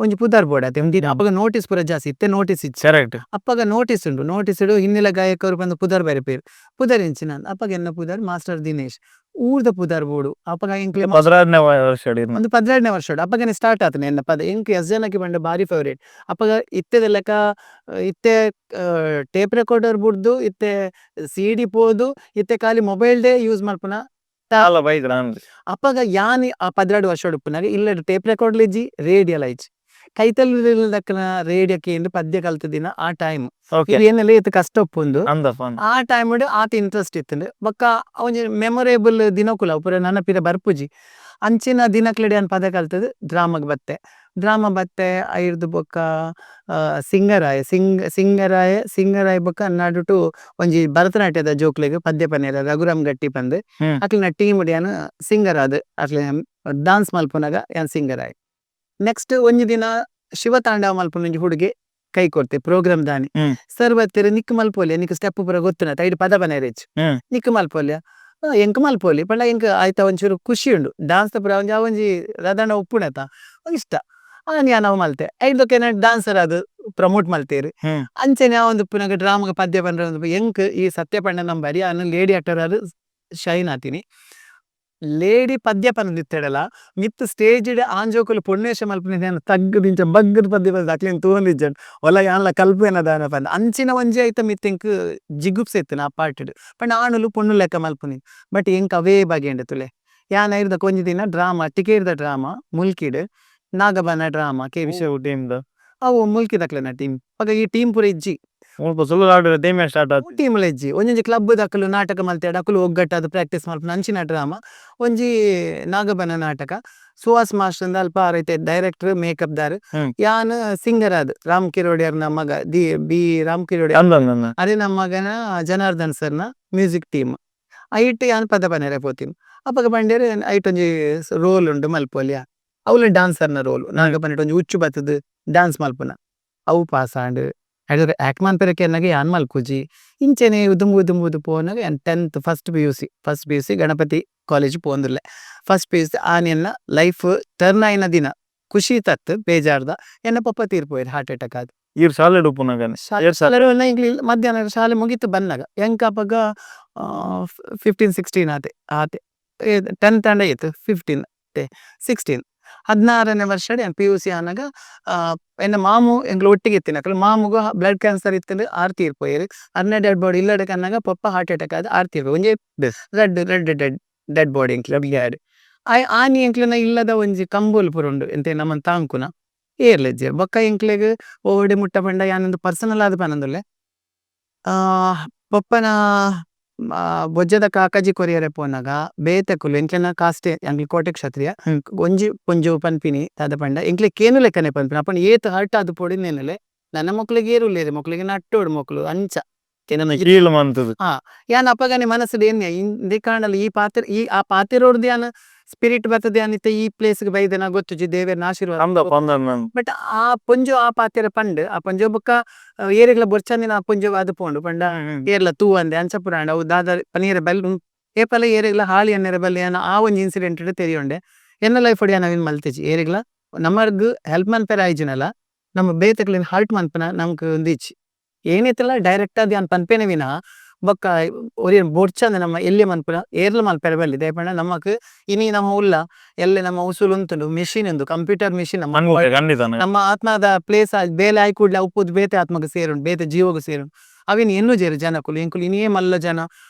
ಒಂಜಿ ಪುದಾರ್ ಬೋರ್ಡ್ ಆತೆ ಅಪ್ಪಗ ನೋಟಿಸ್ ಪೂರ ಜಾಸ್ತಿ ಇತ್ತೆ ನೋಟಿಸ್ ಇತ್ತು ಅಪ್ಪಗ ನೋಟಿಸ್ ಉಂಡು ನೋಟಿಸ್ ಇಡು ಹಿನ್ನೆಲೆ ಗಾಯಕರು ಬಂದು ಪುದಾರ್ ಬರೆಪೇರು ಪುದಾರ್ ಎಂಚಿನ ಅಪ್ಪಗ ಎನ್ನ ಪುದಾರ್ ಮಾಸ್ಟರ್ ದಿನೇಶ್ ಊರ್ದ ಪುದಾರ್ ಬೋಡು ಅಪ್ಪಗ ಎಂಕ್ಲೆ 16ನೇ ವರ್ಷ ಒಂದು 16ನೇ ವರ್ಷ ಅಪ್ಪಗನೆ ಸ್ಟಾರ್ಟ್ ಆತನೆ ಎನ್ನ ಪದ ಎಂಕ್ ಎಸ್ ಜನಕ್ಕೆ ಬಂಡ ಬಾರಿ ಫೇವರೇಟ್ ಅಪ್ಪಗ ಇತ್ತೆದ ಲೆಕ್ಕ ಇತ್ತೆ ಟೇಪ್ ರೆಕಾರ್ಡರ್ ಬುಡ್ದು ಇತ್ತೆ CD ಪೋದು ಇತ್ತೆ ಖಾಲಿ ಮೊಬೈಲ್ ಡೇ ಯೂಸ್ ಮಾಡ್ಪುನ ಅಪ್ಪಗ ಯಾನಿ ಆ 16 ವರ್ಷ ಉಪ್ಪುನಾಗ ಇಲ್ಲ ಟೇಪ್ ರೆಕಾರ್ಡ್ ಲಿಜ್ಜಿ ರೇಡಿಯಲ್ ಐಜಿ ಕೈತಲ್ದಕ್ಕನ ರೇಡಿಯೋಕ್ಕೆ ಎಂದು ಪದ್ಯ ಕಲ್ತ ದಿನ ಆ ಟೈಮ್ ಏನೆಲ್ಲ ಇತ್ತು ಕಷ್ಟ ಒಪ್ಪುಂದು ಆ ಟೈಮ್ ಆತ ಇಂಟ್ರೆಸ್ಟ್ ಇತ್ತು ಬೊಕ್ಕ ಒಂಜಿ ಮೆಮೊರೇಬಲ್ ದಿನಕುಲ ಪೂರ ನನಪಿರ ಬರ್ಪುಜಿ ಅಂಚಿನ ದಿನಕ್ಲೆಡೆ ಅನ್ ಪದ ಕಲ್ತದ ಡ್ರಾಮಾ ಬತ್ತೆ ಐರ್ದು ಬೊಕ್ಕ ಸಿಂಗರಾಯ ಬೊಕ್ಕ ನಾಡುಟು ಒಂಜಿ ಭರತನಾಟ್ಯದ ಜೋಕ್ಲೆಗ್ ಪದ್ಯ ಪನ್ನೆರ ರಘುರಾಮ್ ಗಟ್ಟಿ ಪಂದ್ ಅಕ್ಲಿನ ಟೀಮ್ ಯಾನ್ ಸಿಂಗರ್ ಆದ್ ಅಕ್ಲೆ ಡಾನ್ಸ್ ಮಲ್ಪುನಾಗ ಯಾನ್ ಸಿಂಗರ್ ಆಯ್ ನೆಕ್ಸ್ಟ್ ಒಂಜಿ ದಿನ ಶಿವತಾಂಡವ ಮಲ್ಪುನ ಒಂಜಿ ಹುಡುಗೆ ಕೈ ಕೊಡ್ತೆ ಪ್ರೋಗ್ರಾಮ್ ದಾನಿ ಸರ್ ಬತ್ತೆರ್ ನಿಕ್ ಮಲ್ಪೊಲ್ಯ ನಿಕ್ ಸ್ಟೆಪ್ ಪೂರ ಗೊತ್ತುನ ಐಡ್ ಪದ ಬನೇರೆಚ್ ನಿಕ್ ಮಲ್ಪೊಲ್ಯ ಎಂಕ್ ಮಲ್ಪೊಲಿ ಪಂಡ ಎಂಕ್ ಆಯ್ತ ಒಂಚೂರು ಖುಷಿ ಉಂಡು ಡಾನ್ಸ್ ಪೂರ ಒಂಜಿ ರದಂಡ ಉಪ್ಪುಣತ ಇಷ್ಟ ಯಾನ್ ಅವ್ ಮಲ್ತೆ ಐದಕ್ಕೆ ಡಾನ್ಸರ್ ಅದು ಪ್ರಮೋಟ್ ಮಲ್ತೇರು ಅಂಚನೆ ಒಂದು ಉಪ್ಪುನಾಗ ಡ್ರಾಮಾಗ ಪದ್ಯ ಪಂಡ್ರೆ ಎಂಕ್ ಈ ಸತ್ಯ ಪಂಡ ನಂಬರಿ ಲೇಡಿ ಆಕ್ಟರ್ ಅದು ಶೈನ್ ಆತೀನಿ ಲೇಡಿ ಪದ್ಯ ಪಂದಿತ್ತೇಡಲ ಮಿತ್ ಸ್ಟೇಜ್ ಆಂಜೋಕುಲು ಪೊನ್ನೇಶ ಮಲ್ಪನೆ ತಗ್ಗು ದಿಂಚ ಬಗ್ಗದ ಪದ್ಯ ಪಂದ ಅಕ್ಲೇನ್ ತೂವೊಂದಿಜ್ಜನ್ ಒಲ ಯಾನ್ಲ ಕಲ್ಪೇನ ದಾನ ಪಂದ ಅಂಚಿನ ಒಂಜಿ ಐತ ಮಿತ್ ಎಂಕ್ ಜಿಗುಪ್ಸೆತ್ತಿನ ಆ ಪಾರ್ಟಿಡ್ ಪಂಡ ಆಣುಲು ಪೊಣ್ಣು ಲೆಕ್ಕ ಮಲ್ಪುನಿ ಬಟ್ ಎಂಕ್ ಅವೇ ಬಗೆಂಡೆ ತುಲೆ ಯಾನ್ ಐರ್ದ ಕೊಂಜಿ ದಿನ ಡ್ರಾಮಾ ಟಿಕೇರ್ದ ಡ್ರಾಮಾ ಮುಲ್ಕಿಡ್ ನಾಗಬನ ಡ್ರಾಮಾ ಕೆ ವಿಷಯ ಟೀಮ್ ಅವು ಮುಲ್ಕಿದಕ್ಲೆನ ಟೀಮ್ ಪಗ ಈ ಟೀಮ್ ಪೂರ ಇಜ್ಜಿ ಸುಳ್ಳು ಆಡಿದ್ರೆ ಟೀಮೇ ಸ್ಟಾರ್ಟ್ ಆಯ್ತು. ಟೀಮ್ಲ ಇಜ್ಜಿ ಒಂಜೊಂಜಿ ಕ್ಲಬ್ ದಕ್ಕಲು ನಾಟಕ ಮಲ್ತೇಡ ಅಕುಲು ಒಗ್ಗಟ್ಟಾದ ಪ್ರಾಕ್ಟೀಸ್ ಮಲ್ಪನ ಅಂಚಿನ ಡ್ರಾಮಾ ಒಂಜಿ ನಾಗಬನ ನಾಟಕ ಸುಹಾಸ್ ಮಾಸ್ಟರ್ ಅಲ್ಪ ರೈತೆ ಡೈರೆಕ್ಟರ್ ಮೇಕಪ್ ದಾರ್ ಯಾನ್ ಸಿಂಗರ್ ಆದ್ ರಾಮ್ ಕಿರೋಡಿಯರ್ನ ಮಗ ಬಿ ರಾಮ್ ಕಿರೋಡಿಯರ್ ಅದೇ ನಮ್ಮ ಮಗನ ಜನಾರ್ದನ್ ಸರ್ನ ಮ್ಯೂಸಿಕ್ ಟೀಮ್ ಐಟ್ ಯಾನ್ ಪದ ಪನೆರೆ ಪೋತಿನ್ ಅಪ್ಪಗ ಬಂಡೇರು ಐಟ್ ಒಂಜಿ ರೋಲ್ ಉಂಡು ಮಲ್ಪೊಲಿಯ ಅವ್ಲು ಡಾನ್ಸರ್ನ ರೋಲ್ ನಾಗಪನ ಒಂಜಿ ಉಚ್ಚು ಬತ್ತದ ಡ್ಯಾನ್ಸ್ ಮಲ್ಪುನ ಅವು ಪಾಸ್ ಆಂಡ್ ಆಕ್ಟ್ ಮನ್ಪೆರಕೆ ಅನ್ನಗೆ ಯಾನ್ ಮಲ್ಕುಜಿ ಇಂಚೆನೆ ಉದುಂಬುದು ಪೋನಾಗ 10th first P U C Ganapati college ಪೋಂದಿರ್ಲೆ ಫಸ್ಟ್ ಪಿ ಯು ಸಿ ಆನೆನ್ನ ಲೈಫ್ ಟರ್ನ್ ಆಯ್ನ ದಿನ ಖುಷಿ ತತ್ ಬೇಜಾರ್ದ ಎನ್ನ ಪಪ್ಪ ತೀರ್ಪೋಯ್ರು ಹಾರ್ಟ್ ಅಟ್ಯಾಕ್ ಆದ್ ಇವ್ರು ಶಾಲೆ ಉಪ್ಪುನಾಗನೆ ಮಧ್ಯಾಹ್ನ ಶಾಲೆ ಮುಗಿತು ಬಂದಾಗ ಎಂಕ ಅಪ್ಪಗ 15-16 ಆತೆ 10th ಅಂಡ್ 8th 16 16ನೇ ವರ್ಷ ಪಿ ಯು ಸಿ ಆನಾಗ ಎನ್ನ ಮಾಮು ಎಂಗ್ಲು ಒಟ್ಟಿಗೆ ಇತ್ತಿನ ಮಾಮುಗ ಬ್ಲಡ್ ಕ್ಯಾನ್ಸರ್ ಇತ್ತು ಆರ್ ತೀರ್ಪೋಯ್ರು ಅರ್ನ ಡೆಡ್ ಬಾಡಿ ಇಲ್ಲಡೆ ಕನ್ನಾಗ ಪಪ್ಪ ಹಾರ್ಟ್ ಅಟ್ಯಾಕ್ ಆದ ಆರ್ ತೀರ್ಪೋಯ್ ಒಂಜಿ ರೆಡ್ ಡೆಡ್ ಬಾಡಿ ಎಂಕ್ಲು ಬ್ಯಾಡ್ ಆನಿ ಎಂಕ್ಲನ ಇಲ್ಲದ ಒಂಜಿ ಕಂಬೋಲ್ ಪುರ ಉಂಡು ಎಂತೆ ನಮ್ಮನ್ ತಾಂಕುನ ಏರ್ಲೆಜ್ಜೆ ಬೊಕ್ಕ ಎಂಕ್ಲೆಗ್ ಓಡೆ ಮುಟ್ಟ ಪಂಡ ಯಾನೊಂದು ಪರ್ಸನಲ್ ಆದ ಪನಂದುಲ್ಲೆ ಪಪ್ಪನ ಬೊಜ್ಜದ ಕಾಕಜಿ ಕೊರಿಯರೆ ಪೋನಾಗ ಬೇತಕುಲು ಎಂಕ್ಲೆನ ಕಾಸ್ಟೆ ಎಂಕ್ಲೆ ಕೋಟೆ ಕ್ಷತ್ರಿಯ ಒಂಜಿ ಪೊಂಜು ಪನ್ಪಿನಿ ದಾದ ಪಂಡ ಎಂಕ್ಲೆ ಕೇನು ಲೆಕ್ಕನೆ ಪನ್ಪಿನಿ ಅಪ್ಪನ ಏತ್ ಹರ್ಟ್ ಆದ್ ಪೊಡಿನೇನಲೆ ನನ್ನ ಮಕ್ಳಿಗೆ ಏರುಲ್ಲೇರಿ ಮಕ್ಳಿಗೆ ನಟ್ಟೋಡು ಮಕ್ಳು ಅಂಚ ಯಾನ್ ಅಪ್ಪಗನೆ ಮನಸ್ಸು ಏನ್ಯ ಇಂದೇ ಕಾರಣಲ್ಲಿ ಆ ಪಾತಿರೋರ್ದು ಯಾನ್ ಸ್ಪಿರಿಟ್ ಬರ್ತದೆ ಅನಿತ ಈ ಪ್ಲೇಸ್ಗೆ ಬೈದನ ಗೊತ್ತುಜಿ ದೇವೇರ್ನ ಆಶೀರ್ವಾದ ಬಟ್ ಆ ಪೊಂಜು ಆ ಪಾತಿರ ಪಂಡ್ ಆ ಪೊಂಜು ಬೊಕ್ಕ ಏರೆಗ್ಲ ಬೊರ್ಚಂದಿನ ಆ ಪೊಂಜು ಅದು ಪೋಂಡು ಪಂಡ ಏರ್ಲ ತೂ ಅಂದೆ ಅಂಚಪುರಾಂಡ ಅವು ದಾದ ಪನೀರ ಬಲ್ ಏಪಲ ಏರೆಗ್ಲ ಹಾಳಿ ಅನ್ನೆರ ಬಲ್ಲಿ ಆ ಒಂಜಿ ಇನ್ಸಿಡೆಂಟ್ ತೆರಿಯೊಂಡೆ ಎನ್ನ ಲೈಫ್ ಒಡಿ ನಾವಿನ್ ಮಲ್ತೆಜಿ ಏರೆಗ್ಲ ನಮರ್ಗ್ ಹೆಲ್ಪ್ ಮನ್ಪೆರ ಆಯ್ಜಿನಲ್ಲ ನಮ್ಮ ಬೇತಕ್ಲಿನ ಹಾರ್ಟ್ ಮನ್ಪನ ನಮ್ಕ್ ಒಂದಿಚ್ಚಿ ಏನಿತ್ತಲ್ಲ ಡೈರೆಕ್ಟ್ ಆದ್ ಯಾನ್ ಪನ್ಪೇನೆ ವಿನ ಬೊಕ್ಕ ಒರಿ ಬೊರ್ಚಂದ ನಮ್ಮ ಎಲ್ಲಿ ಮನ್ಪುನ ಏರ್ಲ ಮಲ್ಪೆರ ಬಲ್ಲಿ ದಯಪಂಡ ನಮಕ್ ಇನಿ ನಮ್ಮ ಉಲ್ಲ ಎಲ್ಲೆ ನಮ್ಮ ಉಸುಲು ಉಂತುಂಡು ಮೆಷಿನ್ ಉಂದು ಕಂಪ್ಯೂಟರ್ ಮೆಷಿನ್ ನಮ್ಮ ಆತ್ಮದ ಪ್ಲೇಸ್ ಬೇಲೆ ಆಯ್ಕೂಡ್ಲೆ ಉಪ್ಪುದು ಬೇತೆ ಆತ್ಮಗ ಸೇರುಂಡು ಬೇತೆ ಜೀವಗ ಸೇರುಂಡು ಅವಿನ್ ಎನ್ನು ಜೇರು ಜನಕುಲು ಎಂಕುಲು ಇನ್ನೇ ಮಲ್ಲ ಜನ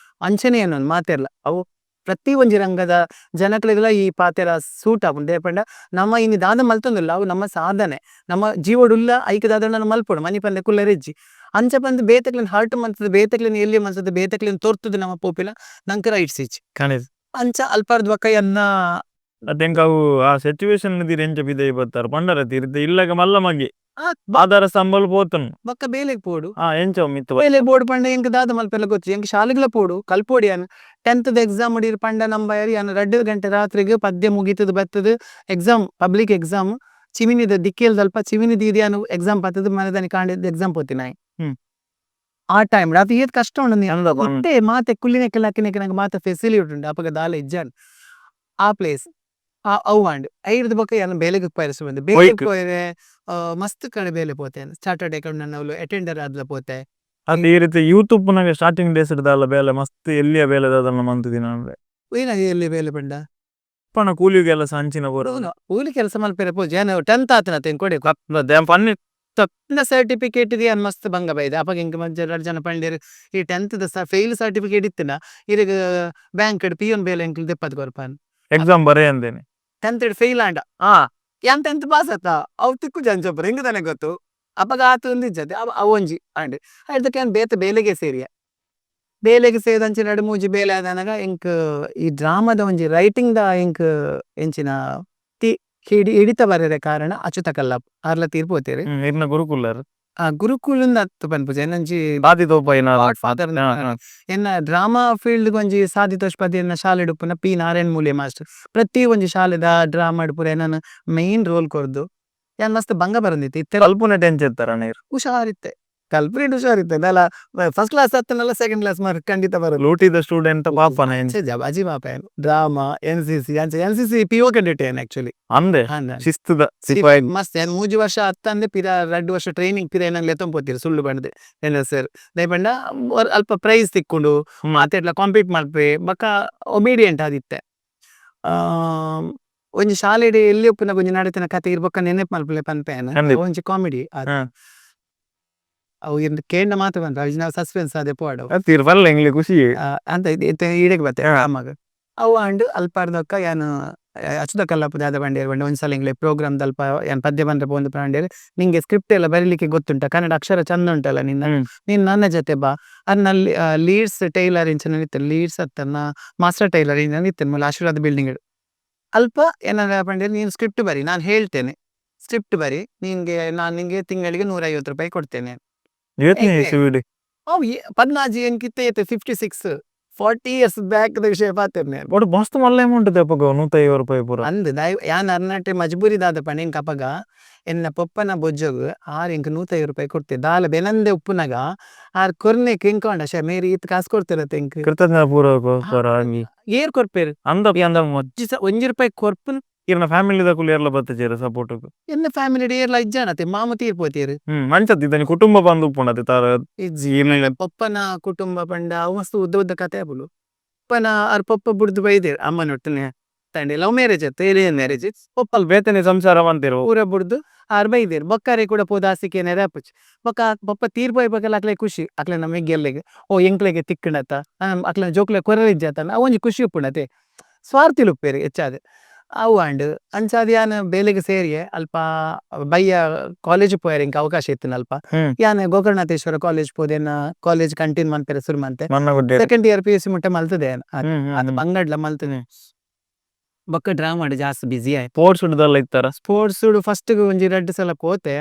ಅಂಚನೆ ಏನು ಮಾತೆರ್ಲ ಅವು ಪ್ರತಿ ಒಂಜಿ ರಂಗದ ಜನಕ್ಲೆಗ್ಲ ಈ ಪಾತೆರ ಸೂಟ್ ಆಪುಂಡು ದಯಪಂಡ ನಮ್ಮ ಇನಿ ದಾದ ಮಲ್ತೊಂದುಲ್ಲ ಅವು ನಮ್ಮ ಸಾಧನೆ ನಮ್ಮ ಜೀವಡುಲ್ಲ ಐಕ ದಾದ ಮಲ್ಪೊಡು ಮನಿ ಪಂದೆ ಕುಲ್ಲರೆಜ್ಜಿ ಅಂಚ ಬಂದು ಬೇತಕ್ಲಿನ ಹಾರ್ಟ್ ಮನ್ತದ ಬೇತಕ್ಲಿನ ಎಲ್ಲಿ ಮನ್ತದ ಬೇತಕ್ಲಿನ ತೋರ್ತದ ನಮ್ಮ ಪೋಪಿಲ ನಂಗೆ ರೈಟ್ಸ್ ಇಚ್ಚಿ ಅಂಚ ಅಲ್ಪಾರ್ದ್ ಬಕ್ಕ ಎನ್ನ ಅತೆಂಕ ಅವು ಆ ಸಿಚುವೇಶನ್ ಎಂಚ ಬಿದೆ ಬರ್ತಾರ ಪಂಡರ ತೀರ್ತೆ ಇಲ್ಲಗ ಮಲ್ಲ ಮಗಿ ಆಧಾರ ಸಂಬಲ್ ಪೋತನು ಬಕ್ಕ ಬೇಲೆಗ್ ಪೋಡು ಎಂಚ ಮಿತ್ತು ಬೇಲೆಗ್ ಬೋಡು ಪಂಡ ಎಂಕ್ ದಾದ ಮಲ್ಪೆಲ್ಲ ಗೊತ್ತು ಎಂಕ್ ಶಾಲೆಗ್ಲ ಪೋಡು ಕಲ್ಪೋಡಿ ಯಾನ್ 10th ಎಕ್ಸಾಮ್ ಹೊಡಿರ್ ಪಂಡ ನಂಬಾಯರ್ ಯಾನ್ 2 ಗಂಟೆ ರಾತ್ರಿಗೆ ಪದ್ಯ ಮುಗಿತದ ಬತ್ತದ ಎಕ್ಸಾಮ್ ಪಬ್ಲಿಕ್ ಎಕ್ಸಾಮ್ ಚಿಮಿನಿದ ದಿಕ್ಕೇಲ್ದಲ್ಪ ಚಿಮಿನಿ ದೀದಿ ಯಾನು ಎಕ್ಸಾಮ್ ಪತ್ತದ ಮನೆದಾನಿ ಕಾಂಡಿದ್ದ ಎಕ್ಸಾಮ್ ಪೋತಿನಾಯಿ ಆ ಟೈಮ್ ಅದು ಏತ್ ಕಷ್ಟ ಉಂಡು ಒಟ್ಟೆ ಮಾತೆ ಕುಲ್ಲಿನೆಕ್ಕೆಲ್ಲ ಹಾಕಿನೆಕ್ಕೆ ನಂಗೆ ಮಾತೆ ಫೆಸಿಲಿಟಿ ಉಂಡು ಅಪ್ಪಗ ದಾಲ ಇಜ್ಜಾನ್ ಆ ಪ್ಲೇಸ್ ಅವು ಅಂಡ್ ಐರ್ದ ಬೊಕ್ಕ ಯಾನು ಬೇಲೆಗ್ ಪೈರಸು ಬಂದು ಬೇಲೆಗ್ ಪೋಯ್ರೆ ಮಸ್ತ್ ಕಡೆ ಬೇಲೆ ಪೋತೆ ಸ್ಯಾಟರ್ಡೇ ಕಡೆ ನನ್ನ ಅಟೆಂಡರ್ ಆದ್ಲ ಪೋತೆ ಅದು ಈ ರೀತಿ ಯೂಟ್ಯೂಬ್ ನಾಗ ಸ್ಟಾರ್ಟಿಂಗ್ ಡೇಸ್ ಇಡ್ದಲ್ಲ ಬೇಲೆ ಮಸ್ತ್ ಎಲ್ಲಿಯ ಬೇಲೆ ದಾದನ್ನ ಮಂತಿದಿನ ಅಂದ್ರೆ ಎಲ್ಲಿ ಬೇಲೆ ಪಂಡ ಪಣ ಕೂಲಿ ಕೆಲಸ ಹಂಚಿನ ಕೂಲಿ ಕೆಲಸ ಮಲ್ಪೆರೆ ಪೋ ಜನ 10th ಆತನ ತೆಂಕೊಡೆ ಪನ್ನಿ ಸರ್ಟಿಫಿಕೇಟ್ ಇದೆ ಅನ್ ಮಸ್ತ್ ಬಂಗ ಬೈದೆ ಅಪ್ಪ ಹಿಂಗೆ ಮಂಜ ಜನ ಪಂಡಿರು ಈ 10th ಫೇಲ್ ಸರ್ಟಿಫಿಕೇಟ್ ಇತ್ತಿನ ಇರಗ ಬ್ಯಾಂಕ್ ಪಿಯೋನ್ ಬೇಲೆ ಎಂಕ್ಲು ದೆಪ್ಪತ್ ಕೊರ್ಪಾನ್ ಎಕ್ಸಾಮ್ ಬರೇ ಅಂದೇನೆ 10th ಫೇಲ್ ಆಂಡ ಯಾನ್ 10th ಪಾಸ್ ಆತ ಅವ್ ತಿಕ್ಕು ಜಂಚೊಬ್ರು ಹೆಂಗ ತಾನೆ ಗೊತ್ತು ಅಪ್ಪಗ ಆತು ಒಂದಿಜ್ಜತೆ ಅವೊಂಜಿ ಅಂಡ್ ಅದಕ್ಕೆ ಬೇತೆ ಬೇಲೆಗೆ ಸೇರಿಯ ಬೇಲೆಗೆ ಸೇದಂಚಿ 2-3 ಬೇಲೆ ಆದನಾಗ ಎಂಕ್ ಈ ಡ್ರಾಮಾದ ಒಂಜಿ ರೈಟಿಂಗ್ ದ ಎಂಕ್ ಎಂಚಿನ ಹಿಡಿತ ಬರೆರೆ ಕಾರಣ ಅಚ್ಚುತ ಕಲ್ಲಪ್ಪ ಆರ್ಲ ತೀರ್ಪೋತೇರಿ ಗುರುಕುಲರ್ ಗುರುಕುಲಿಂದ ಅತ್ತು ಪನ್ಪುಜ ಎನ್ನಂಚಿ ಫಾದರ್ ಎನ್ನ ಡ್ರಾಮಾ ಫೀಲ್ಡ್ ಒಂಜಿ ಸಾಧಿತೋಷ್ಪತಿ ಎನ್ನ ಶಾಲೆ ಡುಪ್ಪುನ ಪಿ ನಾರಾಯಣ್ ಮೂಲೆ ಮಾಸ್ಟರ್ ಪ್ರತಿ ಒಂಜಿ ಶಾಲೆದ ಡ್ರಾಮಾ ಡುಪುರ ಎನ್ನ ಮೈನ್ ರೋಲ್ ಕೊರ್ದು ಯಾನ್ ಮಸ್ತ್ ಬಂಗ ಬರಂದಿತ್ತೆ ಇತ್ತೆ ಕಲ್ಪನೆ ಟೆನ್ಷನ್ ಇತ್ತಾರ ಹುಷಾರಿತ್ತೆ ಕಲ್ಪ್ರೇಟ್ ಹುಷಾರಿತ್ತೆ ನಲ್ಲ ಫಸ್ಟ್ ಕ್ಲಾಸ್ ಹತ್ತನಲ್ಲ ಸೆಕೆಂಡ್ ಕ್ಲಾಸ್ ಮಾರ್ಕ್ ಖಂಡಿತ ಬರೋದು ಲೂಟಿದ ಸ್ಟೂಡೆಂಟ್ ಪಾಪನ ಅಜಿ ಪಾಪ ಏನು ಡ್ರಾಮಾ NCC PO ಕೆಡೆಟ್ ಏನು ಆಕ್ಚುಲಿ ಅಂದೆ ಶಿಸ್ತುದ ಮಸ್ತ್ 3 ವರ್ಷ ಹತ್ತಂದೆ ಪಿರ 2 ವರ್ಷ ಟ್ರೈನಿಂಗ್ ಪಿರ ಏನಾಗ್ಲಿ ಎತ್ತಂಪೋತಿರು ಸುಳ್ಳು ಬಂದೆ ಏನ ಸರ್ ದಯಪಂಡ ಅಲ್ಪ ಪ್ರೈಸ್ ತಿಕ್ಕೊಂಡು ಮಾತೆಡ್ಲ ಕಾಂಪೀಟ್ ಮಾಡ್ಪೆ ಬಕ್ಕ ಒಬೀಡಿಯಂಟ್ ಆದಿತ್ತೆ ಒಂಜಿ ಶಾಲೆಡ್ ಎಲ್ಲಿ ಉಪ್ಪುನ ಒಂಜಿ ನಡತಿನ ಕತೆ ಇರ್ಬೊಕ್ಕ ನೆನಪು ಮಲ್ಪಲೆ ಪನ್ಪೇನ ಖಂಡಿತ. ಒಂಜಿ ಕಾಮಿಡಿ ಹಾ. ಅವು ಇರ್ನ ಕೇಂಡ ಮಾತು ಬಂತ ಅವ್ ನಾವು ಸಸ್ಪೆನ್ಸ್ ಅದೇ ಪೋಡು ತೀರ್ಬಲ್ಲ ಎಂಗ್ಲಿ ಖುಷಿ. ಅಂತ ಈಡೆಗ್ ಬತ್ತೆ ಅಮ್ಮಗ ಅವು ಅಂಡ್ ಅಲ್ಪಾರ್ದಕ್ಕ ಯಾನು ಅಚ್ಚುತ ಕಲ್ಲಪ್ಪ ದಾದ ಬಂಡೇರು ಬಂಡೆ ಒಂದ್ಸಲ ಇಂಗ್ಲೆ ಪ್ರೋಗ್ರಾಮ್ ದಲ್ಪ ಯಾನ್ ಪದ್ಯ ಬಂದ್ರೆ ಬಂದು ಪಾಂಡೇರು ನಿಂಗೆ ಸ್ಕ್ರಿಪ್ಟ್ ಎಲ್ಲ ಬರೀಲಿಕ್ಕೆ ಗೊತ್ತುಂಟ ಕನ್ನಡ ಅಕ್ಷರ ಚಂದ ಉಂಟಲ್ಲ ನೀನ್ ನನ್ನ ಜೊತೆ ಬಾ ಅದ್ನಲ್ಲಿ ಲೀಡ್ಸ್ ಟೈಲರ್ ಇಂಚ ಲೀಡ್ಸ್ ಅತ್ತನ್ನ ಮಾಸ್ಟರ್ ಟೈಲರ್ ಇಂಚ ನಿತ್ತೇನೆ ಮೂಲ ಆಶೀರ್ವಾದ ಬಿಲ್ಡಿಂಗ್ ಅಲ್ಪ ಏನಾರ ಬಂಡೇರು ನೀನು ಸ್ಕ್ರಿಪ್ಟ್ ಬರಿ ನಾನು ಹೇಳ್ತೇನೆ ಸ್ಕ್ರಿಪ್ಟ್ ಬರಿ ನಾನು ನಿಂಗೆ ತಿಂಗಳಿಗೆ 150 ರೂಪಾಯಿ ಕೊಡ್ತೇನೆ ಅವು ಪದ್ನಾಜಿ ಎಂಕಿತ್ತೆ 56 40 years ಬ್ಯಾಕ್ ವಿಷಯ ಪಾತಿರ್ನೆ ಒಟ್ಟು ಮಸ್ತ್ ಮಲ್ಲ ಅಮೌಂಟ್ ದೆಪ್ಪಗ 150 ರೂಪಾಯಿ ಪೂರ ಅಂದ್ ಯಾನ್ ಅರ್ನಾಟೆ ಮಜ್ಬೂರಿ ದಾದ ಪಂಡ ಇಂಕ ಅಪಗ ಎನ್ನ ಪೊಪ್ಪನ ಬೊಜ್ಜಗು ಆರ್ ಇಂಕ 150 ರೂಪಾಯಿ ಕೊಡ್ತೆ ದಾಲ ಬೆನಂದೆ ಉಪ್ಪುನಗ ಆರ್ ಕೊರ್ನೆಕ್ ಇಂಕೊಂಡ ಶೇ ಮೇರಿ ಇತ್ ಕಾಸು ಕೊಡ್ತಿರತ್ತೆ ಇಂಕ ಕೃತಜ್ಞ ಪೂರ ಏರ್ ಕೊರ್ಪೇರು ಅಂದ ಒಂಜಿ ರೂಪಾಯಿ ಕೊರ್ಪುನ್ ಇರ್ನ ಫ್ಯಾಮಿಲಿದ ಕುಲಿಯರ್ಲ ಬತ್ತಜೇರ ಸಪೋರ್ಟ್ ಎನ್ನ ಫ್ಯಾಮಿಲಿ ಏರ್ಲ ಇಜ್ಜಾನತೆ ಮಾಮ ತೀರ್ಪೋತೀರು ಮಂಚತ್ ಇದನಿ ಕುಟುಂಬ ಬಂದು ಉಪ್ಪುಂಡತೆ ತಾರ ಪಪ್ಪನ ಕುಟುಂಬ ಪಂಡ ಅವು ಮಸ್ತ್ ಉದ್ದ ಉದ್ದ ಕತೆ ಆಪುಲು ಪಪ್ಪನ ಅವ್ರ ಪಪ್ಪ ಬುಡ್ದು ಬೈದೇರು ಅಮ್ಮನೊಟ್ಟನೆ ತಂಡೆ ಲವ್ ಮ್ಯಾರೇಜ್ ಆಯ್ತು ಏಲಿಯನ್ ಮ್ಯಾರೇಜ್ ಪಪ್ಪಲ್ ಬೇತನೆ ಸಂಸಾರ ಅಂತಿರು ಪೂರ ಬುಡ್ದು ಆರ್ ಬೈದೇರು ಬೊಕ್ಕಾರೆ ಕೂಡ ಪೋದಾಸಿಕೆ ನೆರೆ ಆಪುಚ್ ಬೊಕ್ಕ ಪಪ್ಪ ತೀರ್ಪೋಯ್ ಬಗ್ಗೆಲ್ಲ ಅಕ್ಲೆ ಖುಷಿ ಅಕ್ಲೆ ನಮ್ಮ ಗೆಲ್ಲೆಗೆ ಓ ಎಂಕ್ಲೆಗೆ ತಿಕ್ಕಣತ ಅಕ್ಲೆ ಜೋಕ್ಲೆ ಕೊರಲಿಜ್ಜಾತ ಒಂಜಿ ಖುಷಿ ಉಪ್ಪುಣತೆ ಸ್ವಾರ್ಥಿಲು ಉಪ್ಪೇರು ಹೆಚ್ಚಾದ ಅವು ಅಂಡ್ ಅಂಚಾದ ಯಾನ್ ಬೇಲೆಗೆ ಸೇರಿಯೆ ಅಲ್ಪ ಬಯ್ಯ ಕಾಲೇಜ್ ಪೋಯರ್ ಇಂಕ ಅವಕಾಶ ಇತ್ತು ಅಲ್ಪ ಯಾನ್ ಗೋಕರ್ಣನಾಥೇಶ್ವರ ಕಾಲೇಜ್ ಪೋದೇನ ಕಾಲೇಜ್ ಕಂಟಿನ್ಯೂ ಮನ್ಪೆರೆ ಶುರು ಮಂತೆ ಸೆಕೆಂಡ್ ಇಯರ್ PUC ಮುಟ್ಟ ಮಲ್ತದೆ ಅದು ಬಂಗಡ್ಲ ಮಲ್ತದೆ ಬೊಕ್ಕ ಡ್ರಾಮಾ ಜಾಸ್ತಿ ಬಿಸಿ ಆಯ್ತು ಸ್ಪೋರ್ಟ್ಸ್ ಉಡ್ದಲ್ಲ ಇತ್ತಾರ ಸ್ಪೋರ್ಟ್ಸ್ ಫಸ್ಟ್ ಒಂಜಿ 2 ಸಲ ಪೋತೆ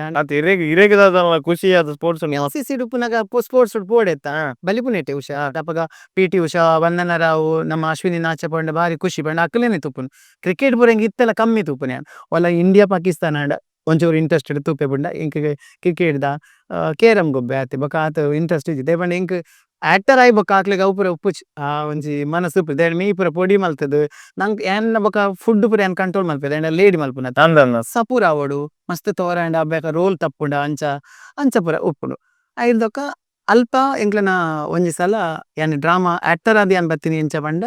ಇರೇಗದ ಖುಷಿ ಆದ ಸ್ಪೋರ್ಟ್ಸ್ ಸಿಸಿ ಉಪ್ಪುನಾಗ ಸ್ಪೋರ್ಟ್ಸ್ ಪೋಡೆತ್ತ ಬಲಿಪುನೆಟೆ ಉಷಾ ಅಪಗ PT ಉಷಾ ವಂದನ ರಾವ್ ನಮ್ಮ ಅಶ್ವಿನಿ ನಾಚ ಪಂಡ ಬಾರಿ ಖುಷಿ ಪಂಡ ಅಕ್ಲೇನೆ ತುಪ್ಪುನು ಕ್ರಿಕೆಟ್ ಬುರಂಗ ಇತ್ತೆಲ್ಲ ಕಮ್ಮಿ ತುಪ್ಪುನೆ ಒಲ ಇಂಡಿಯಾ ಪಾಕಿಸ್ತಾನ ಆಂಡ ಒಂಚೂರು ಇಂಟ್ರೆಸ್ಟೆಡ್ ತುಪ್ಪೆ ಪುಂಡ ಇಂಕ ಕ್ರಿಕೆಟ್ ದ ಕೇರಂ ಗೊಬ್ಬೆ ಆತೆ ಬೊಕ ಆತ ಇಂಟ್ರೆಸ್ಟ್ ಇದ್ದಿದೆ ಪಂಡ ಇಂಕ ಆಕ್ಟರ್ ಆಯ್ ಬೊಕ ಆಕ್ಲೆಗ್ ಅವು ಪೂರ ಉಪ್ಪುಚ್ ಒಂಜಿ ಮನಸ್ಸು ಉಪ್ಪು ದೇಡ್ ಮೀ ಪೂರ ಪೊಡಿ ಮಲ್ತದು ನಂಗೆ ಏನ್ ಬೊಕ ಫುಡ್ ಪೂರ ಏನ್ ಕಂಟ್ರೋಲ್ ಮಲ್ಪೇದ ಏನ್ ಲೇಡಿ ಮಲ್ಪುನ ಸಪೂರ ಆವಡು ಮಸ್ತ್ ತೋರಾಂಡ ಬೇಕ ರೋಲ್ ತಪ್ಪುಂಡ ಅಂಚ ಪೂರ ಉಪ್ಪುಂಡು ಐದೊಕ್ಕ ಅಲ್ಪ ಎಂಕ್ಲೆನ ಒಂಜಿ ಸಲ ಏನ್ ಡ್ರಾಮಾ ಆಕ್ಟರ್ ಆದಿ ಏನ್ ಬತ್ತೀನಿ ಎಂಚ ಪಂಡ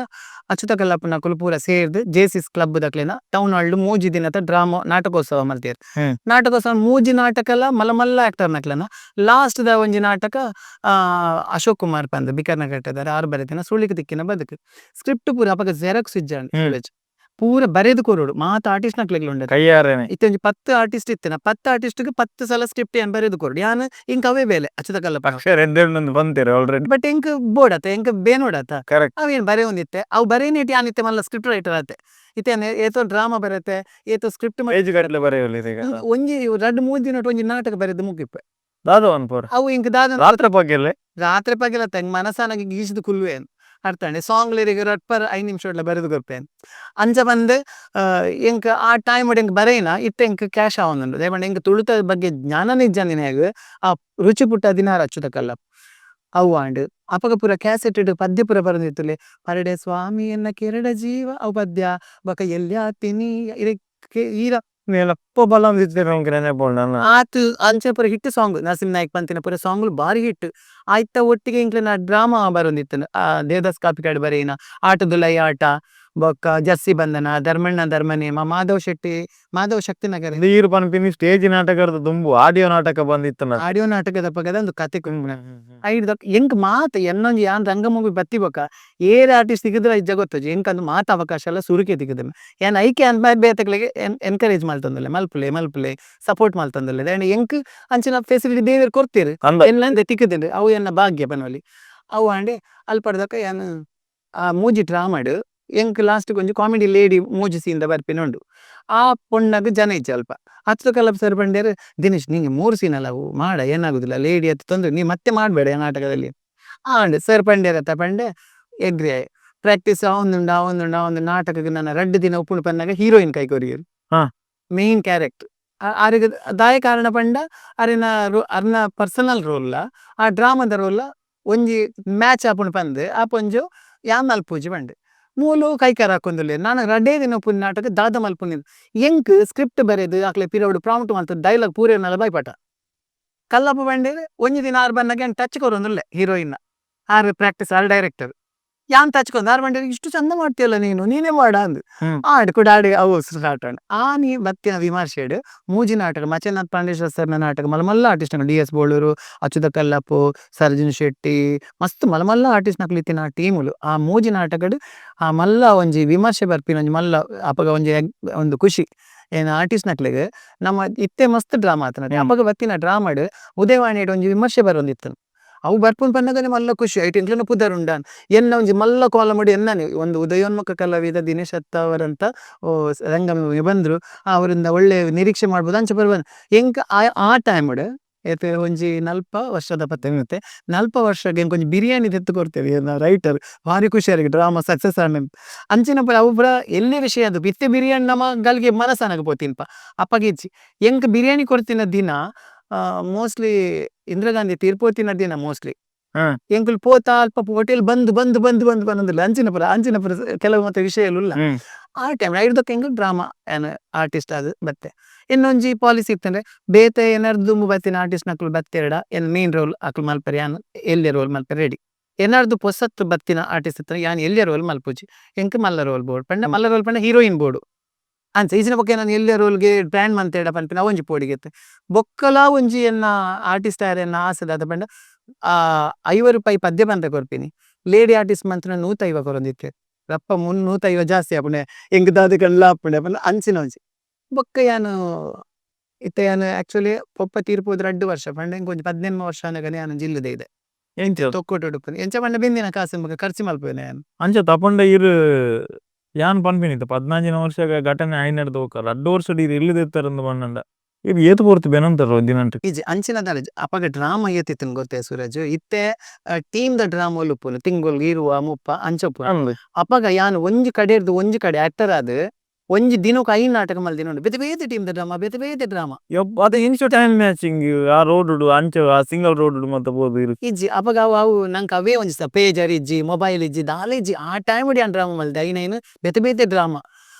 ಅಚ್ಚುತ ಕಲ್ಲಪ್ಪನ ಕುಲು ಪೂರ ಸೇರ್ದು ಜೇಸಿಸ್ ಕ್ಲಬ್ ದಕ್ಲೆನ ಟೌನ್ ಹಾಲ್ಡ್ ಮೂಜಿ ದಿನದ ಡ್ರಾಮಾ ನಾಟಕೋತ್ಸವ ಮಲ್ತೇರು ನಾಟಕೋತ್ಸವ ಮೂಜಿ ನಾಟಕಲ ಮಲ್ಲ ಮಲ್ಲ ಆಕ್ಟರ್ ನಕ್ಲೆನ ಲಾಸ್ಟ್ ದ ಒಂಜಿ ನಾಟಕ ಅಶೋಕ್ ಕುಮಾರ್ ಪಂದ್ ಬಿಕರ್ನ ಕಟ್ಟದಾರ ಆರು ಬರೆತಿನ ಸುಳಿಕ್ ತಿಕ್ಕಿನ ಬದುಕು ಸ್ಕ್ರಿಪ್ಟ್ ಪೂರ ಅಪಗ ಜೆರಾಕ್ಸ್ ಇಜ್ಜಾಂಡ್ ಪೂರ ಬರೆದು ಕೊರೋಡು ಮಾತ ಆರ್ಟಿಸ್ಟ್ ನಕ್ಲೆಗ್ಲು ಉಂಡ ಇತ್ತೊಂಜಿ 10 ಆರ್ಟಿಸ್ಟ್ ಇತ್ತಿನ 10 ಆರ್ಟಿಸ್ಟ್ಗೆ 10 ಸಲ ಸ್ಕ್ರಿಪ್ಟ್ ಏನ್ ಬರೆದು ಕೊರೋಡು ಯಾನ್ ಇಂಕ ಅವೇ ಬೇಲೆ ಅಚ್ಚುತ ಕಲ್ಲಪ್ಪ ಬಟ್ ಎಂಕ್ ಬೋಡತ್ತ ಎಂಕ್ ಬೇನೋಡತ್ತ ಅವೇನ್ ಬರೆ ಒಂದಿತ್ತೆ ಅವು ಬರೇನೇಟಿ ಯಾನಿತ್ತೆ ಮಲ್ಲ ಸ್ಕ್ರಿಪ್ಟ್ ರೈಟರ್ ಆತೆ ಇತ್ತೇನೆ ಏತೋ ಡ್ರಾಮಾ ಬರತ್ತೆ ಏತೋ ಸ್ಕ್ರಿಪ್ಟ್ ಒಂಜಿ 2-3 ದಿನ ಒಂಜಿ ನಾಟಕ ಬರೆದು ಮುಗಿಪ್ಪೆ ಅವು ಇಂಕ ದಾದ ರಾತ್ರಿ ಪಗೆಲ ತಂಗ್ ಮನಸಾನಾಗಿ ಗೀಸಿದ ಕುಲ್ವೇನ್ ಅರ್ಥಾಂಡೆ ಸಾಂಗ್ ಲಿರಿಕ್ ರಟ್ಪರ್ 5 ನಿಮಿಷ ಬರೆದು ಕೊರ್ಪೇನ್ ಅಂಚ ಬಂದ್ ಎಂಕ್ ಆ ಟೈಮ್ ಎಂಕ್ ಬರೇನ ಇತ್ತೆ ಎಂಕ್ ಕ್ಯಾಶ್ ಆವೊಂದುಂಡು ದೇಪಂಡ ಎಂಕ್ ತುಳುತ ಬಗ್ಗೆ ಜ್ಞಾನನ ಇಜ್ಜಂದಿನ ಹೇಗೆ ಆ ರುಚಿ ಪುಟ್ಟ ದಿನಾರ ಅಚ್ಚುತ ಕಲ್ಲಪ್ಪ ಅವು ಆಂಡ್ ಅಪಗ ಪೂರ ಕ್ಯಾಸೆಟ್ ಪದ್ಯ ಪೂರ ಬರೆದಿತ್ತುಲೆ ಪರಡೆ ಸ್ವಾಮಿ ಎನ್ನ ಕೆರಡ ಜೀವ ಅವು ಪದ್ಯ ಬೊಕ ಎಲ್ಯಾತಿನಿ ಈರ ಆತು ಅಂಚ ಪೂರ ಹಿಟ್ ಸಾಂಗ್ ನರಸಿಂಹ ನಾಯ್ಕ್ ಪಂತಿನ ಪೂರ ಸಾಂಗ್ ಬಾರಿ ಹಿಟ್ ಆಯ್ತ ಒಟ್ಟಿಗೆ ಇಂಕ್ಲೆನ ಡ್ರಾಮಾ ಬರೊಂದಿತ್ತು ದೇವದಾಸ್ ಕಾಪಿಕಾಡ್ ಬರೆಯಿನ ಆಟದುಲೈ ಆಟ ಬೊಕ್ಕ ಜರ್ಸಿ ಬಂಧನ ಧರ್ಮಣ್ಣ ಧರ್ಮನೇಮ ಮಾಧವ್ ಶಕ್ತಿ ನಗರ ನೀರು ಪನ್ಪಿನಿ ಸ್ಟೇಜ್ ನಾಟಕದ ತುಂಬು ಆಡಿಯೋ ನಾಟಕ ಬಂದಿತ್ತು ಆಡಿಯೋ ನಾಟಕದ ಪಗದ ಒಂದು ಕತೆ ಐದು ಎಂಕ್ ಮಾತ ಎನ್ನೊಂಜಿ ಯಾನ್ ರಂಗಭೂಮಿ ಬತ್ತಿ ಬೊಕ ಏರ್ ಆರ್ಟಿಸ್ಟ್ ಸಿಗಿದ್ರ ಇಜ್ಜ ಗೊತ್ತಜಿ ಎಂಕ್ ಅಂದು ಮಾತ ಅವಕಾಶ ಎಲ್ಲ ಸುರುಕೆ ತಿಗದ ಏನ್ ಐಕೆ ಬೇತಕ್ಲೆಗೆ ಎನ್ಕರೇಜ್ ಮಾಡ್ತಂದಲ್ಲ ಮಲ್ಪುಲೆ ಸಪೋರ್ಟ್ ಮಾಡ್ತಂದಲ್ಲ ಎಂಕ್ ಅಂಚಿನ ಫೆಸಿಲಿಟಿ ದೇವೇರ್ ಕೊಡ್ತೀರಿ ಎಲ್ಲ ತಿಕ್ಕದೇನ್ರಿ ಅವು ಎನ್ನ ಭಾಗ್ಯ ಬನವಲಿ ಅವು ಅಂಡೆ ಅಲ್ಪಡ್ದಕ್ಕ ಏನ್ ಮೂಜಿ ಡ್ರಾಮಾಡ್ ಎಂಕ್ ಲಾಸ್ಟ್ ಒಂಜಿ ಕಾಮಿಡಿ ಲೇಡಿ ಮೂಜಿ ಸೀನ್ದ ಬರ್ಪಿನ ಉಂಡು ಆ ಪೊಣ್ಣಗ್ ಜನ ಇಜ್ಜ ಅಲ್ಪ ಹತ್ತು ಕಲಪ್ ಸರ್ ಬಂಡ್ಯಾರ ದಿನೇಶ್ ನಿಂಗೆ 3 ಸೀನ್ ಅಲ್ಲ ಅವು ಮಾಡ ಏನಾಗುದಿಲ್ಲ ಲೇಡಿ ಅತ್ತ ತೊಂದ್ರೆ ನೀ ಮತ್ತೆ ಮಾಡ್ಬೇಡ ನಾಟಕದಲ್ಲಿ ಅಂಡ್ ಸರ್ ಪಂಡ್ಯಾರ ಪಂಡೆ ಎಗ್ರಿ ಪ್ರಾಕ್ಟೀಸ್ ಒಂದು ನಾಟಕಕ್ಕೆ ನನ್ನ 2 ದಿನ ಉಪ್ಪುಂಡು ಪನ್ನಾಗ ಹೀರೋಯಿನ್ ಕೈ ಕೊರಿಯರು ಮೇನ್ ಕ್ಯಾರೆಕ್ಟರ್ ಆರಿಗೆ ದಾಯ ಕಾರಣ ಪಂಡ ಅರ್ನ ಪರ್ಸನಲ್ ರೋಲ್ ಆ ಡ್ರಾಮಾದ ರೋಲ್ ಒಂಜಿ ಮ್ಯಾಚ್ ಆಪುಂಡು ಪಂದ್ ಆಪೊಂಜು ಯಾನ್ ಮಲ್ಪೂಜಿ ಪಂಡ್ ಮೂಲು ಕೈಕಾರ ಹಾಕೊಂದುಲ್ಲೆ ನಾನು 2 ದಿನ ಉಪ್ಪುನ ನಾಟಕ ದಾದ ಮಲ್ಪುನಿದ್ದು ಎಂಕ್ ಸ್ಕ್ರಿಪ್ಟ್ ಬರೆದು ಆಕ್ಲೆ ಪಿರವುಡು ಪ್ರಾಂಪ್ಟ್ ಮಾಡ್ತದೆ ಡೈಲಾಗ್ ಪೂರೇನಲ್ಲ ಬೈಪಟ ಕಲ್ಲಪ್ಪ ಬಂಡೇರು ಒಂಜಿ ದಿನ ಆರು ಬನ್ನಾಗ ಟಚ್ ಕೊರೊಂದುಲ್ಲೆ ಹೀರೋಯಿನ್ ಆರು ಪ್ರಾಕ್ಟೀಸ್ ಆರು ಡೈರೆಕ್ಟರ್ ಯಾನ್ ತಚ್ಕೊಂಡ್ ಆರ್ ಮಂಡೆ ಇಷ್ಟು ಚಂದ ಮಾಡ್ತೀಯಲ್ಲ ನೀನೇ ಮಾಡ ಅಂದ್ ಆಡ್ ಕೂಡ ಆಡಿ ಅವು ಸ್ಟಾರ್ಟ್ ಆಂಡ್ ನೀ ಬತ್ತಿನ ವಿಮರ್ಶೆಡ್ ಮೂಜಿ ನಾಟಕ ಮಚನಾಥ್ ಪಾಂಡೇಶ್ವರ ಸರ್ನ ನಾಟಕ ಮಲ್ಲ ಆರ್ಟಿಸ್ಟ್ DS ಬೋಳೂರು ಅಚ್ಯುತ ಕಲ್ಲಪ್ಪು ಸರ್ಜುನ್ ಶೆಟ್ಟಿ ಮಸ್ತ್ ಮಲ್ಲ ಆರ್ಟಿಸ್ಟ್ ನಕ್ಲು ಇತ್ತಿನ ಆ ಟೀಮುಲು ಆ ಮೂಜಿ ನಾಟಕಡ್ ಆ ಮಲ್ಲ ಒಂಜಿ ವಿಮರ್ಶೆ ಬರ್ಪಿನ ಒಂಜಿ ಮಲ್ಲ ಅಪಗ ಒಂಜಿ ಒಂದು ಖುಷಿ ಏನ್ ಆರ್ಟಿಸ್ಟ್ ನಕ್ಲೆಗ್ ನಮ್ಮ ಇತ್ತೆ ಮಸ್ತ್ ಡ್ರಾಮಾ ಆತನ ಅಪಗ ಬತ್ತಿನ ಡ್ರಾಮಾಡ್ ಉದಯವಾಣಿಡ್ ಒಂಜಿ ವಿಮರ್ಶೆ ಬರೊಂದಿತ್ತು ಅವು ಬರ್ಪುನ್ ಪನ್ನಗನೆ ಮಲ್ಲ ಖುಷಿ ಐಟ್ ಎಂಕ್ಲೆನ ಪುದರ್ ಉಂಡಾನ್ ಎನ್ನ ಒಂಜಿ ಮಲ್ಲ ಕೋಲಮಡಿ ಎನ್ನನೆ ಒಂದು ಉದಯೋನ್ಮುಖ ಕಲಾವಿದ ದಿನೇಶ್ ಅತ್ತಾವರ್ ಅಂತ ರಂಗಭೂಮಿಗೆ ಬಂದ್ರು ಅವರಿಂದ ಒಳ್ಳೆ ನಿರೀಕ್ಷೆ ಮಾಡ್ಬೋದು ಅಂಚ ಬರ್ಬಂದ್ ಎಂಕ್ ಆ ಟೈಮ್ಡ್ ಏತೆ ಒಂಜಿ 40 ವರ್ಷದ ಪತ್ತೆ 40 ವರ್ಷಕ್ಕೆ ಎಂಕ್ ಒಂಜಿ ಬಿರಿಯಾನಿ ತೆತ್ತು ಕೊಡ್ತೇವೆ ರೈಟರ್ ಭಾರಿ ಖುಷಿ ಆಗಿ ಡ್ರಾಮಾ ಸಕ್ಸಸ್ ಆನ ಅಂಚಿನ ಪುರ ಅವು ಪುರ ಎಲ್ಲಿ ವಿಷಯ ಅದು ಬಿತ್ತೆ ಬಿರಿಯಾನಿ ನಮ್ಮ ಗಲ್ಗೆ ಮನಸ್ಸನಾಗ ಪೋತಿನ್ಪ ಅಪ್ಪಗಿಚ್ಚಿ ಎಂಕ್ ಬಿರಿಯಾನಿ ಕೊಡ್ತಿನ ದಿನ ಮೋಸ್ಟ್ಲಿ ಇಂದಿರಾ ಗಾಂಧಿ ತೀರ್ಪೋತಿನ ದಿನ ಮೋಸ್ಟ್ಲಿ ಎಂಕುಲು ಪೋತ ಅಲ್ಪ ಹೋಟೆಲ್ ಬಂದು ಬಂದಿಲ್ಲ ಅಂಚಿನ ಪುರ ಕೆಲವು ಮತ್ತೆ ವಿಷಯ ಇಲ್ಲ ಆ ಟೈಮ್ ಐಡ್ದಕ್ಕೆ ಹೆಂಗ್ ಡ್ರಾಮಾ ಏನ್ ಆರ್ಟಿಸ್ಟ್ ಅದು ಬತ್ತೆ ಇನ್ನೊಂಜಿ ಪಾಲಿಸಿ ಇತ್ತಂದ್ರೆ ಬೇತೆ ಏನಾರು ದುಂಬು ಬತ್ತಿನ ಆರ್ಟಿಸ್ಟ್ ನಕ್ಲು ಬತ್ತೆರಡ ಏನ್ ಮೇನ್ ರೋಲ್ ಅಕ್ಲು ಮಲ್ಪರೆ ಯಾನ್ ಎಲ್ಯ ರೋಲ್ ಮಲ್ಪರೆ ರೆಡಿ ಏನಾರ್ದು ಪೊಸತ್ ಬತ್ತಿನ ಆರ್ಟಿಸ್ಟ್ ಇತ್ತ ಯಾನ್ ಎಲ್ಯ ರೋಲ್ ಮಲ್ಪುಜಿ ಎಂಕ್ ಮಲ್ಲ ರೋಲ್ ಬೋರ್ಡ್ ಮಲ್ಲ ರೋಲ್ ಪಂಡ ಹೀರೋಯಿನ್ ಬೋರ್ಡು ಅಂಚ ಈಜಿನ ಬೊಕ್ಕ ನಾನು ಎಲ್ಯ ರೋಲ್ಗೆ ಪ್ಲಾನ್ ಮಂತೇಡ ಪನ್ಪಿನ ಒಂಜಿ ಪೋಡಿಗೆತ್ತೆ ಬೊಕ್ಕಲ ಒಂಜಿ ಎನ್ನ ಆರ್ಟಿಸ್ಟ್ ಆರ್ ಎನ್ನ ಆಸೆ ದಾದ ಪಂಡ ₹50 ಪದ್ಯ ಬಂತ ಕೊರ್ಪಿನಿ ಲೇಡಿ ಆರ್ಟಿಸ್ಟ್ ಮಂತ್ರ 150 ಕೊರೊಂದಿತ್ತೆ ರಪ್ಪ 150 ಜಾಸ್ತಿ ಆಪುಂಡೆ ಎಂಕ್ ದಾದ ಕಲ್ಲ ಆಪುಂಡೆ ಪಂಡ ಅಂಚಿನ ಒಂಜಿ ಬೊಕ್ಕ ಯಾನು ಇತ್ತೆ ಯಾನು ಆಕ್ಚುಲಿ ಪೊಪ್ಪ ತೀರ್ಪೋದ್ 2 ವರ್ಷ ಪಂಡ ಎಂಕ್ ಒಂಜಿ 18 ವರ್ಷ ಅನ್ನಗನೆ ಯಾನು ಜಿಲ್ಲುದೆ ಇದೆ ತೊಕ್ಕೋಟ ಉಡುಪುನಿ ಎಂಚ ಪಂಡ ಬೆಂದಿನ ಕಾಸು ಖರ್ಚು ಮಲ್ಪೇನೆ ಯಾನು ಅಂಚ ತಪಂಡ ಇರು ಯಾನ್ ಪನ್ಪಿನಿತ್ತ 14 ವರ್ಷಗ ಘಟನೆ ಐನಡ್ದು ಹೋಕ 2 ವರ್ಷ ಡೀರ್ ಇಲ್ಲಿದೆತ್ತಾರಂದು ಪನ್ನಂಡ ಇದು ಏತು ಪೂರ್ತಿ ಬೆನಂತಾರ ದಿನಂಟ ಈಜಿ ಅಂಚಿನ ದಾಲ ಅಪಗ ಡ್ರಾಮಾ ಏತಿತ್ತನ್ ಗೊತ್ತೇ ಸೂರಜ್ ಇತ್ತೆ ಟೀಮ್ ದ ಡ್ರಾಮಾ ಉಪ್ಪುನು ತಿಂಗೊಲ್ ಇರುವ ಮುಪ್ಪ ಅಂಚಪ್ಪು ಅಪಗ ಯಾನು ಒಂಜಿ ಕಡೆ ಒಂಜಿ ಕಡೆ ಆಕ್ಟರ್ ಆದ್ ಒಂಜಿ ದಿನಕ್ಕೆ 5 ನಾಟಕ ಮಲ್ದಿನ ಬೇತೆ ಬೇತೆ ಟೀಮ್ ದ ಡ್ರಾಮಾ ಬೇತೆ ಬೇತೆ ಡ್ರಾಮಾ ಅದು ಇನ್ಸ್ಟೋ ಟೈಮ್ ಮ್ಯಾಚಿಂಗ್ ಆ ರೋಡ್ ಅಂಚ ಆ ಸಿಂಗಲ್ ರೋಡ್ ಮತ್ತೆ ಬೋದು ಇರು ಇಜ್ಜಿ ಅಪಗ ಅವು ನಂಗೆ ಅವೇ ಒಂಜಿ ಪೇಜರ್ ಇಜ್ಜಿ ಮೊಬೈಲ್ ಇಜ್ಜಿ ದಾಲ ಇಜ್ಜಿ ಆ ಟೈಮ್ ಯಾನ್ ಡ್ರಾಮಾ ಮಲ್ದೆ ಐನೈನ್ ಬೇತೆ ಬೇತೆ ಡ್ರಾಮಾ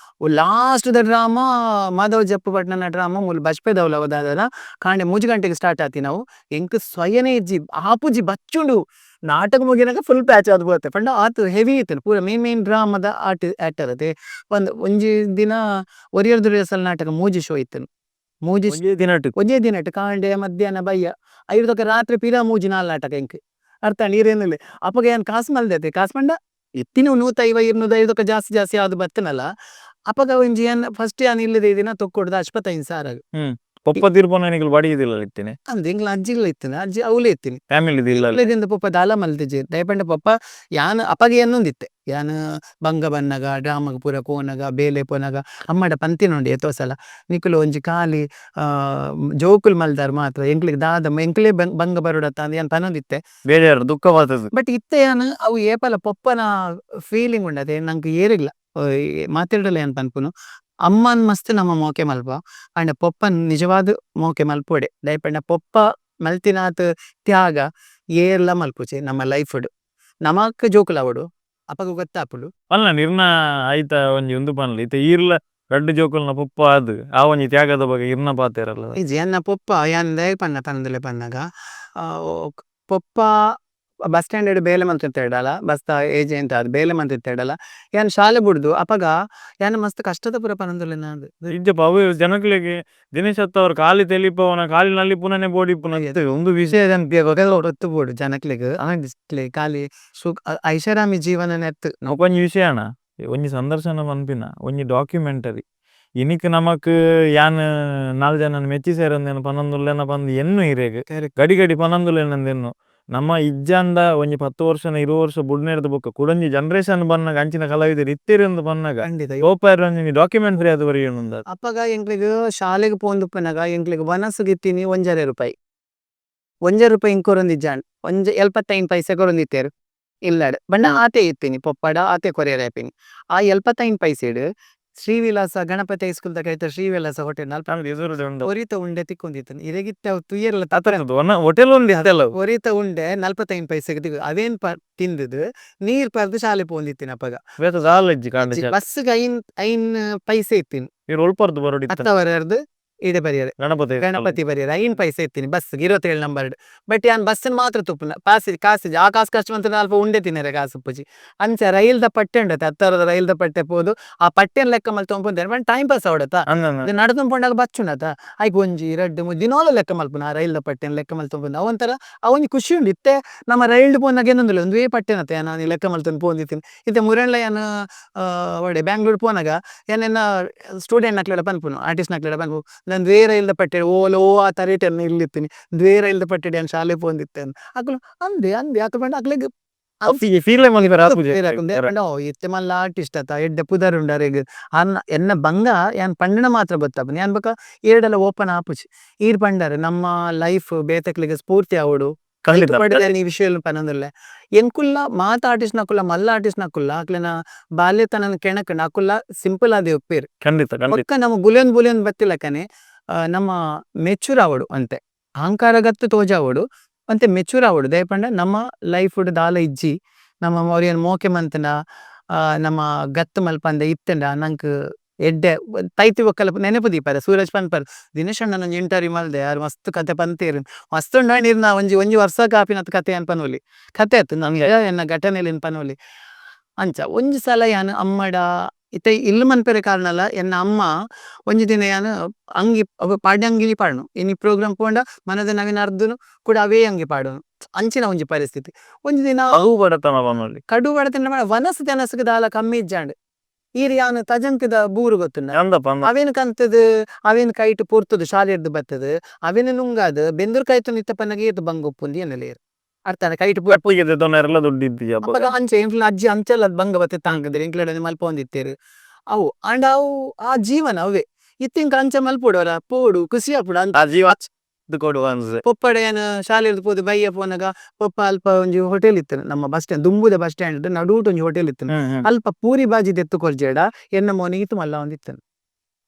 ಲಾಸ್ಟ್ ದ ಡ್ರಾಮಾ ಮಾಧವ್ ಜಪ್ಪು ಪಟ್ನನ ಡ್ರಾಮಾ ಮೂಲ ಬಜ್ಪೇದವ್ಲ ಅವದಾದನ ಕಾಂಡೆ 3 ಗಂಟೆಗೆ ಸ್ಟಾರ್ಟ್ ಆತಿ ನಾವು ಎಂಕ್ ಸ್ವಯನೇ ಇಜ್ಜಿ ಆಪುಜಿ ಬಚ್ಚುಂಡು ನಾಟಕ ಮುಗಿನಾಗ ಫುಲ್ ಪ್ಯಾಚ್ ಆದ್ ಬೋತೆ ಪಂಡ ಆತು ಹೆವಿ ಇತ್ತು ಪೂರ ಮೇನ್ ಡ್ರಾಮಾದ ಆಕ್ಟರ್ ಅದೇ ಒಂಜಿ ದಿನ ಒರಿಯರ್ದು ರಿಹರ್ಸಲ್ ನಾಟಕ ಮೂಜಿ ಶೋ ಇತ್ತು ಮೂಜಿ ಒಂಜೇ ದಿನಟ್ ಕಾಂಡೆ ಮಧ್ಯಾಹ್ನ ಬಯ್ಯ ಐದಕ್ಕೆ ರಾತ್ರಿ ಪಿರಾ ಮೂಜಿ 4 ನಾಟಕ ಎಂಕ್ ಅರ್ಥ ನೀರೇನಿಲ್ಲ ಅಪ್ಪಗ ಏನ್ ಕಾಸು ಮಲ್ದೈತೆ ಕಾಸು ಪಂಡ ಇತ್ತಿನ 150 250 ಜಾಸ್ತಿ ಜಾಸ್ತಿ ಯಾವ್ದು ಬತ್ತನಲ್ಲ ಅಪಗ ಒಂಜಿ ಏನ್ ಫಸ್ಟ್ ಯಾನ್ ಇಲ್ಲದೆ ದಿನ ತೊಕ್ಕೊಡ್ದ 55,000 ಪೊಪ್ಪ ತೀರ್ಪೊನ ಬಾಡಿ ಇದಿಲ್ಲ ಇತ್ತೇನೆ ಅಂದ್ ಎಂಗ್ಲ ಅಜ್ಜಿಗ್ಲ ಇತ್ತಿನ ಅಜ್ಜಿ ಅವಲೇ ಇತ್ತೀನಿ ಫ್ಯಾಮಿಲಿ ಪೊಪ್ಪ ದಾಲ ಮಲ್ತಿಜಿ ದಯಪಂಡ ಪೊಪ್ಪ ಯಾನ್ ಅಪಗ ಎನ್ನೊಂದಿತ್ತೆ ಯಾನ್ ಬಂಗ ಬನ್ನಗ ಡ್ರಾಮಗ ಪೂರ ಪೋನಗ ಬೇಲೆ ಪೋನಗ ಅಮ್ಮಡ ಪಂತಿನೊಂಡಿ ಎತ್ತೋಸಲ ನಿಕುಲು ಒಂಜಿ ಖಾಲಿ ಜೋಕುಲ್ ಮಲ್ದಾರ್ ಮಾತ್ರ ಎಂಕ್ಲಿಗೆ ದಾದ ಎಂಕ್ಲೇ ಬಂಗ ಬರೋಡತ್ತ ಅಂದ್ ಯಾನ್ ಪನೊಂದಿತ್ತೆ ಬೇರೆ ದುಃಖವಾದದ್ದು ಬಟ್ ಇತ್ತೆ ಯಾನ್ ಅವು ಏಪಲ ಪೊಪ್ಪನ ಫೀಲಿಂಗ್ ಉಂಡದೆ ನಂಗೆ ಏರಿಗ್ಲ ಮಾತಾಡಲ್ಲ ಏನ್ ಪನ್ಪುನು ಅಮ್ಮನ್ ಮಸ್ತ್ ನಮ್ಮ ಮೋಕೆ ಮಲ್ಪ ಅಂಡ್ ಪೊಪ್ಪನ್ ನಿಜವಾದ ಮೋಕೆ ಮಲ್ಪೊಡೆ ದಯಪಂಡ ಪೊಪ್ಪ ಮಲ್ತಿನಾತ್ ತ್ಯಾಗ ಏರ್ಲ ಮಲ್ಪುಚೆ ನಮ್ಮ ಲೈಫ್ ನಮಕ್ ಜೋಕುಲವಡು ಅಪಗ ಗೊತ್ತಾಪುಡು ಅಲ್ಲ ನಿರ್ನ ಆಯ್ತ ಒಂಜಿ ಒಂದು ಪನ್ಲ ಇತ್ತೆ ಈರ್ಲ ರಡ್ಡು ಜೋಕುಲ್ನ ಪೊಪ್ಪ ಅದು ಆ ಒಂಜಿ ತ್ಯಾಗದ ಬಗ್ಗೆ ಇರ್ನ ಪಾತೆರಲ್ಲ ಇಜಿ ಎನ್ನ ಪೊಪ್ಪ ಯಾನ್ ದಯ ಪನ್ನ ತನದಲೆ ಪನ್ನಗ ಪೊಪ್ಪ ಬಸ್ ಸ್ಟ್ಯಾಂಡ್ ಬೇಲೆ ಮಂತಿತ್ತೇಡಲ ಬಸ್ ಏಜೆಂಟ್ ಅದು ಬೇಲೆ ಮಂತಿತ್ತೇಡಲ ಯಾನ್ ಶಾಲೆ ಬಿಡ್ದು ಅಪಗ ಯಾನ್ ಮಸ್ತ್ ಕಷ್ಟದ ಪುರ ಪನಂದುಲೆ ನಾದ್ ಇಜ್ಜಪ್ಪ ಅವು ಜನಕ್ಲೆಗೆ ದಿನೇಶ್ ಅತ್ತವ್ರ ಕಾಲಿ ತೆಲಿಪವನ ಕಾಲಿನಲ್ಲಿ ಪುನನೆ ಬೋಡಿ ಪುನಃ ಒಂದು ವಿಷಯ ಒತ್ತು ಬೋಡು ಜನಕ್ಲೆಗ್ ಖಾಲಿ ಐಷಾರಾಮಿ ಜೀವನ ನೆತ್ ಒಂಜಿ ವಿಷಯ ಅಣ್ಣ ಒಂಜಿ ಸಂದರ್ಶನ ಪನ್ಪಿನ ಒಂಜಿ ಡಾಕ್ಯುಮೆಂಟರಿ ಇನಿಕ್ ನಮಕ್ ಯಾನ್ 4 ಜನ ಮೆಚ್ಚಿ ಸೇರಂದೇನು ಪನೊಂದುಲ್ಲೆನ ಪಂದ್ ಎನ್ನು ಇರೇಗ್ ಗಡಿ ಗಡಿ ಪನೊಂದುಲ್ಲೆನಂದೆನ್ನು ನಮ್ಮ ಇಜ್ಜಂದ ಒಂಜಿ 10 ವರ್ಷ 20 ವರ್ಷ ಬುಡ್ನೆರ್ದ ಬೊಕ್ಕ ಕುಡಂಜಿ ಜನರೇಷನ್ ಬನ್ನಗ ಅಂಚಿನ ಕಲಾವಿದರು ಇತ್ತೆರೆಂದು ಬನ್ನಗ ಓಪಾಯಿ ಡಾಕ್ಯುಮೆಂಟರಿ ಅದು ಬರೆಯೋಣ ಅಪ್ಪಗ ಎಂಕ್ಲಿಗ್ ಶಾಲೆಗ್ ಪೋಂದುಪ್ಪನಗ ಎಂಕ್ಲಿಗ್ ವನಸ್ಸುಗ್ ಇತ್ತೀನಿ ₹1,000 ₹1 ಇಂಕೊರೊಂದಿಜ್ಜಾಂಡ್ 75 ಪೈಸೆ ಕೊರೊಂದಿತ್ತೇರು ಇಲ್ಲಡ್ ಬಣ್ಣ ಆತೆ ಇತ್ತೀನಿ ಪೊಪ್ಪಡ ಆತೆ ಕೊರಿಯರ್ ಆ 75 ಪೈಸೆಡ್ ಶ್ರೀವಿಲಾಸ ಗಣಪತಿ ಹೈಸ್ಕೂಲ್ ದ ಶ್ರೀವಿಲಾಸ ಹೋಟೆಲ್ ಒರಿತ ಉಂಡೆ ತಿಕ್ಕೊಂದಿತ್ತು ಇರಗಿತ್ತ ತುಯ್ಯರ್ಲ ಹೋಟೆಲ್ ಉಂಡೆ ಅದೆಲ್ಲ ಒರಿತ ಉಂಡೆ 45 ಪೈಸೆಗೆ ತಿಕ್ಕು ಅವೇನ್ ತಿಂದದು ನೀರ್ ಪರ್ದು ಶಾಲೆ ಪೋಂದಿತ್ತಿನ ಅಪ್ಪಗ ಬಸ್ಸಿಗೆ 5 ಪೈಸೆ ಇತ್ತೀನಿ ಒಳ್ಪರ್ದು ಬರೋಡಿ ಅತ್ತವರದ್ದು ಇಡೆ ಬರಿಯರೆ ಗಣಪತಿ ಬರಿಯರೆ ಐನ್ ಪೈಸೆ ಎತ್ತೀನಿ ಬಸ್ಗೆ 27 ನಂಬರ್ ಬಟ್ ಯಾನ್ ಬಸ್ಸನ್ ಮಾತ್ರ ತುಪ್ಪುನ ಕಾಸು ಆ ಕಾಸು ಕಷ್ಟ ಅಂತ ಅಲ್ಪ ಉಂಡೆ ತಿನ್ನರೆ ಕಾಸು ಉಪ್ಪುಜಿ ಅಂಚ ರೈಲ್ದ ಪಟ್ಟೆ ಉಂಡತೆ ಹತ್ತರದ ರೈಲ್ದ ಪಟ್ಟೆ ಪೋದು ಆ ಪಟ್ಟೆನ್ ಲೆಕ್ಕ ಮಲ್ತು ತೊಂಪುಂದೇನೆ ಬಟ್ ಟೈಮ್ ಪಾಸ್ ಅವಡತ ನಡ್ದು ಪೊಂಡಾಗ ಬಚ್ಚುಂಡತ ಐಕ್ ಒಂಜಿ ರಡ್ಡು ದಿನಾಲು ಲೆಕ್ಕ ಮಲ್ಪುನ ಆ ರೈಲ್ದ ಪಟ್ಟೆನ್ ಲೆಕ್ಕ ಮಲ್ತೊಂಪುಂಡು ಅವಂತರ ಅವನಿಗೆ ಖುಷಿ ಉಂಡು ಇತ್ತೆ ನಮ್ಮ ರೈಲ್ಡ್ ಪೋನಾಗ ಏನೊಂದಿಲ್ಲ ಒಂದೇ ಪಟ್ಟೆನತ್ತೆ ನಾನು ಲೆಕ್ಕ ಮಲ್ತೊಂದು ಪೋಂದಿತ್ತೀನಿ ಇತ್ತೆ ಮುರಣ್ಲ ಯಾನು ಒಡೆ ಬ್ಯಾಂಗ್ಳೂರ್ ಪೋನಾಗ ಏನೇನ ಸ್ಟೂಡೆಂಟ್ ನಕ್ಲೆಡ ಪನ್ಪುನು ಆರ್ಟಿಸ್ಟ್ ನಕ್ಲೆಡ ಪನ್ಪು ನಾನು ದ್ವೇರ ಇಲ್ದ ಪಟ್ಟೆ ಓಲೋ ಆ ತರೇಟನ್ನು ಇಲ್ಲಿತ್ತೀನಿ ದ್ವೇರ ಇಲ್ದ ಪಟ್ಟೆ ನಾನು ಶಾಲೆ ಪೋಂದಿತ್ತೇನೆ ಅಕ್ಲು ಅಂದೆ ಅಂದೆ ಅಕ್ಕ ಪಂಡ ಅಕ್ಲೆಗ್ ಇತ್ತೆ ಮಲ್ಲ ಆರ್ಟಿಸ್ಟ್ ಅತ್ತ ಎಡ್ಡೆ ಪುದರ್ ಉಂಡಾರೆಗ್ ಎನ್ನ ಬಂಗ ಯಾನ್ ಪಂಡನ ಮಾತ್ರ ಗೊತ್ತಾಪನ್ ಯಾನ್ ಬಕ ಏರ್ಡೆಲ್ಲ ಓಪನ್ ಆಪುಜಿ ಈರ್ ಪಂಡಾರೆ ನಮ್ಮ ಲೈಫ್ ಬೇತಕ್ಲಿಗೆ ಸ್ಫೂರ್ತಿ ಆವಡು ಈ ವಿಷಯ ಪನೊಂದುಲ್ಲೆ ಎಂಕುಲ್ಲ ಮಾತ ಆರ್ಟಿಸ್ಟ್ ನಕುಲ್ಲ ಮಲ್ಲ ಆರ್ಟಿಸ್ಟ್ ನಕುಲ್ಲ ಅಕ್ಲೆನ ಬಾಲ್ಯತನ ಕೆಣಕ್ ನಕುಲ್ಲ ಸಿಂಪಲ್ ಆದಿ ಒಪ್ಪೇರು ಒಕ್ಕ ನಮ್ಮ ಬುಲಿಯನ್ ಬತ್ತಿಲಕನೆ ನಮ್ಮ ಮೆಚೂರ್ ಆವಡು ಅಂತೆ ಅಹಂಕಾರಗತ್ತು ತೋಜಾವಡು ಅಂತೆ ಮೆಚೂರ್ ಆವಡು ದಯಪಂಡ ನಮ್ಮ ಲೈಫ್ ದಾಲ ಇಜ್ಜಿ ನಮ್ಮ ಅವ್ರಿಯನ್ ಮೋಕೆ ಮಂತನ ನಮ್ಮ ಗತ್ತು ಮಲ್ಪಂದ ಇತ್ತಂಡ ನಂಕ್ ಎಡ್ಡೆ ತೈತಿ ಒಕ್ಕಲ ನೆನಪು ದೀಪಾರ ಸೂರಜ್ ಪನ್ಪರ್ ದಿನೇಶ್ ಅಣ್ಣ ನಂಜಿ ಇಂಟರ್ವ್ಯೂ ಮಲ್ದೆ ಯಾರು ಮಸ್ತ್ ಕತೆ ಪಂತೇರು ಮಸ್ತ್ ಉಂಡ ಒಂಜಿ ವರ್ಷ ಕಾಪಿನತ್ ಕತೆ ಅನ್ ಪನೋಲಿ ಕತೆ ಆಯ್ತು ನಮ್ಗೆ ಎನ್ನ ಘಟನೆಲಿ ಪನೋಲಿ ಅಂಚ ಒಂಜಿ ಸಲ ಯಾನು ಅಮ್ಮಡ ಇತ್ತೆ ಇಲ್ಲು ಮನ್ಪೆರೆ ಕಾರಣಲ್ಲ ಎನ್ನ ಅಮ್ಮ ಒಂಜಿ ದಿನ ಯಾನು ಅಂಗಿ ಪಾಡ್ಯ ಅಂಗಿಲಿ ಪಾಡ್ನು ಇನಿ ಪ್ರೋಗ್ರಾಮ್ ಪೋಂಡ ಮನದ ನವಿನ ಅರ್ಧನು ಕೂಡ ಅವೇ ಅಂಗಿ ಪಾಡೋನು ಅಂಚಿನ ಒಂಜಿ ಪರಿಸ್ಥಿತಿ ಒಂಜಿ ದಿನ ಕಡು ಬಡತನ ವನಸ್ಸು ತೆನಸ್ಗೆ ದಾಲ ಕಮ್ಮಿ ಇಜ್ಜಾಂಡ್ ಈರ್ ಯಾನು ತಜಂಕದ ಬೂರು ಗೊತ್ತುಂಡ ಅವೇನು ಕಂತದ ಅವೇನು ಕೈಟ್ ಪೊರ್ತದು ಶಾಲೆ ಎಡ್ದು ಬತ್ತದ ಅವೇನು ನುಂಗಾದ ಬೆಂದೂರ್ ಕೈತು ನಿತ್ತ ಪನ್ನಗ ಏತು ಬಂಗೊಪ್ಪುಂದಿ ಎನ್ನಲೇರು ಅರ್ಥನ ಕೈಟ್ ಅಂಚೆ ಇಂಕ್ಲ ಅಜ್ಜಿ ಅಂಚೆಲ್ಲ ಬಂಗ ಬತ್ತೆ ತಾಂಗದ್ರೆ ಇಂಕ್ಲಡ ಮಲ್ಪ ಒಂದಿತ್ತೇರು ಅವು ಅಂಡ್ ಅವು ಆ ಜೀವನ ಅವೇ ಇತ್ತಿಂಕ ಅಂಚ ಮಲ್ಪೋಡವರ ಪೋಡು ಖುಷಿ ಆಪುಡು ಅಂತ ಜೀವ ಪೊಪ್ಪಡೆ ಏನು ಶಾಲೆ ಪೋದು ಬಯ್ಯ ಪೋನಾಗ ಪೊಪ್ಪ ಅಲ್ಪ ಒಂಜಿ ಹೋಟೆಲ್ ಇತ್ತು ನಮ್ಮ ಬಸ್ ಸ್ಟ್ಯಾಂಡ್ ದುಂಬುದ ಬಸ್ ಸ್ಟ್ಯಾಂಡ್ ನಡುಟ್ ಒಂಜಿ ಹೋಟೆಲ್ ಇತ್ತು ಅಲ್ಪ ಪೂರಿ ಬಾಜಿ ದೆತ್ತು ಕೊರ್ಜೇಡ ಎನ್ನ ಮೋನಿಗೆ ಇತ್ತು ಮಲ್ಲ ಒಂದಿತ್ತು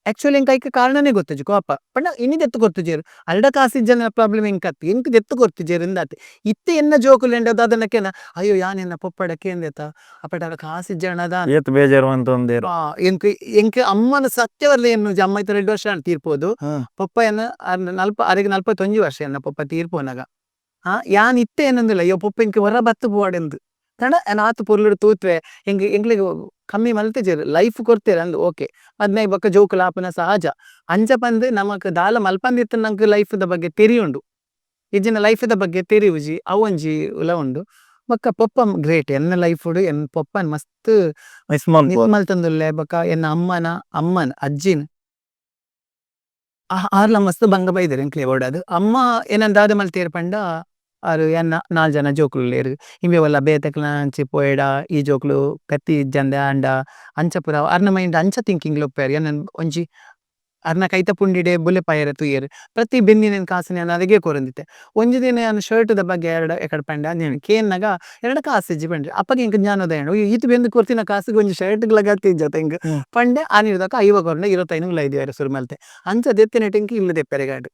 ಆಕ್ಚುಲಿ ಎಂಕ್ ಐಕ ಕಾರಣನೇ ಗೊತ್ತಜು ಕೋಪ ಪಂಡ ಇನಿ ದೆತ್ತು ಕೊರ್ತುಜೇರು ಅಲ್ಡ ಕಾಸಿಜ್ಜನ ಪ್ರಾಬ್ಲಮ್ ಎಂಕತ್ತು ಎಂಕ್ ದೆತ್ತು ಕೊರ್ತುಜೇರು ಇಂದಾತೆ ಇತ್ತೆ ಎನ್ನ ಜೋಕುಲು ಎಂಡದು ಅದನ್ನಕ್ಕೆನ ಅಯ್ಯೋ ಯಾನೆನ್ನ ಪೊಪ್ಪಡಕ್ಕೆ ಎಂದೆತ ಅಪ್ಪಟ ಕಾಸಿಜ್ಜನದ ಬೇಜಾರು ಅಂತ ಎಂಕ್ ಅಮ್ಮನ ಸತ್ಯವರ್ಲ ಏನು ಅಮ್ಮ 2 ವರ್ಷ ತೀರ್ಪೋದು ಪೊಪ್ಪ ಎನ್ನ 41 ವರ್ಷ ಎನ್ನ ಪೊಪ್ಪ ತೀರ್ಪೋನಾಗ ಯಾನ್ ಇತ್ತೆ ಏನಂದಿಲ್ಲ ಅಯ್ಯೋ ಪೊಪ್ಪ ಎಂಕ್ ಹೊರ ಬತ್ತು ಪೋಡೆಂದು ಕಣ ಆತು ಪೊರ್ಲುಡು ತೂತ್ವೆ ಎಂಕ್ಲಿಗೆ ಕಮ್ಮಿ ಮಲ್ತೆಜೇರು ಲೈಫ್ ಕೊಡ್ತೇರೆ ಅಂದು ಓಕೆ ಅದ್ನೈ ಬೊಕ್ಕ ಜೋಕುಲು ಆಪುನ ಸಹಜ ಅಂಚ ಪಂದ್ ನಮಕ್ ದಾಲ ಮಲ್ಪಂದಿತ್ತ ನಂಗೆ ಲೈಫ್ ದ ಬಗ್ಗೆ ತೆರಿಯುಂಡು ಇಜ್ಜಿನ ಲೈಫ್ ದ ಬಗ್ಗೆ ತೆರಿವುಜಿ ಅವೊಂಜಿ ಉಲ ಉಂಡು ಬೊಕ್ಕ ಪೊಪ್ಪ ಗ್ರೇಟ್ ಎನ್ನ ಲೈಫ್ ಎನ್ ಪೊಪ್ಪನ್ ಮಸ್ತ್ ಮಲ್ತಂದುಲ್ಲೆ ಬೊಕ್ಕ ಎನ್ನ ಅಮ್ಮನ ಅಜ್ಜಿನ ಆರ್ಲ ಮಸ್ತ್ ಬಂಗ ಬೈದೆರ್ ಎಂಕ್ಲೆ ಓಡಾದು ಅಮ್ಮ ಏನಂದ ದಾದ ಮಲ್ತೇರ್ ಪಂಡ ಆರು ಎನ್ನ 4 ಜನ ಜೋಕುಲು ಲೇರು ಇಂಬೆ ಒಲ್ಲ ಬೇತಕ್ಲ ಅಂಚಿ ಪೋಯಡ ಈ ಜೋಕುಲು ಕತ್ತಿ ಇಜ್ಜಂದೆ ಆಂಡ ಅಂಚ ಪುರ ಅರ್ನ ಮೈಂಡ್ ಅಂಚ ಥಿಂಕಿಂಗ್ ಲೊಪ್ಪೇರು ಎನ್ನ ಒಂಜಿ ಅರ್ನ ಕೈತ ಪುಂಡಿಡೆ ಬುಲೆ ಪಾಯರೆ ತುಯ್ಯರು ಪ್ರತಿ ಬೆನ್ನಿನ ಕಾಸಿನ ನಾನು ಅದಕ್ಕೆ ಕೊರಂದಿತ್ತೆ ಒಂಜಿ ದಿನ ನಾನು ಶರ್ಟ್ ದ ಬಗ್ಗೆ ಎಕಡೆ ಪಂಡ ಅಂದೇನು ಕೇನ್ನಾಗ 2 ಕಾಸು ಇಜ್ಜಿ ಪಂಡ್ರಿ ಅಪ್ಪಗೆ ಇಂಕ ಜ್ಞಾನೋದಯ ಈತು ಬೆಂದು ಕೊರ್ತಿನ ಕಾಸಿಗೆ ಒಂಜಿ ಶರ್ಟ್ ಲಗತ್ತಿ ಇಜ್ಜತ ಹಿಂಗ ಪಂಡೆ ಆನಿರ್ದಕ 5 ಕೊರಂಡ 25 5 ಸುರು ಮಲ್ತೆ ಅಂಚ ದೆತ್ತಿನ ಟೆಂಕಿ ಇಲ್ಲ ದೆಪ್ಪೆರೆಗಾಡು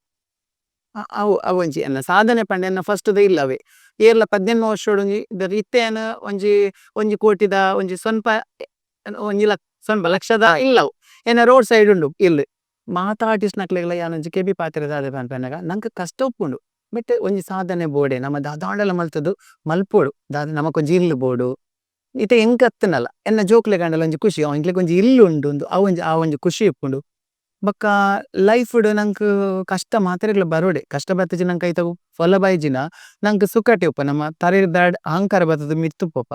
ಅವೊಂಜಿ ಎನ್ನ ಸಾಧನೆ ಪಂಡ ಎನ್ನ ಫಸ್ಟ್ ದ ಇಲ್ಲವೇ ಏರ್ಲ 18 ವರ್ಷೋಡು ಇತ್ತೆ ಏನ ಒಂಜಿ ಕೋಟಿದ ಒಂಜಿ ಸ್ವಲ್ಪ ಸ್ವಲ್ಪ ಲಕ್ಷದ ಇಲ್ಲವು ಏನ ರೋಡ್ ಸೈಡ್ ಉಂಡು ಇಲ್ಲ ಮಾತ ಆರ್ಟಿಸ್ಟ್ ನಕ್ಲೆಗ್ಲ ಯಾನೊಂಜಿ ಕೆಬಿ ಪಾತ್ರೆ ದಾದ ಪನ್ಪೆನಾಗ ನಂಗೆ ಕಷ್ಟ ಉಪ್ಪುಂಡು ಬಟ್ ಒಂಜಿ ಸಾಧನೆ ಬೋಡೆ ನಮ್ಮ ದಾದಾಂಡಲ ಮಲ್ತದು ಮಲ್ಪೋಡು ದಾದ ನಮಕೊಂಜಿ ಇಲ್ಲು ಬೋಡು ಇತ್ತೆ ಎಂಕ್ ಅತ್ತನಲ್ಲ ಎನ್ನ ಜೋಕ್ಲೆ ಗಂಡಲ ಒಂಜಿ ಖುಷಿ ಇಂಕ್ಲೆಗ್ ಒಂಜಿ ಇಲ್ಲು ಉಂಡು ಆ ಒಂಜಿ ಖುಷಿ ಇಪ್ಪುಂಡು ಬೊಕ್ಕ ಲೈಫ್ ನಂಕ್ ಕಷ್ಟ ಮಾತ್ರೆಗ್ಲ ಬರೋಡೆ ಕಷ್ಟ ಬತ್ತಜಿ ನಂಗೆ ಐತ ಫಲ ಬೈಜಿನ ನಂಗೆ ಸುಖಟೆ ಉಪ್ಪ ನಮ್ಮ ತರೇದ ಅಹಂಕಾರ ಬತ್ತದ ಮಿತ್ತು ಪೋಪ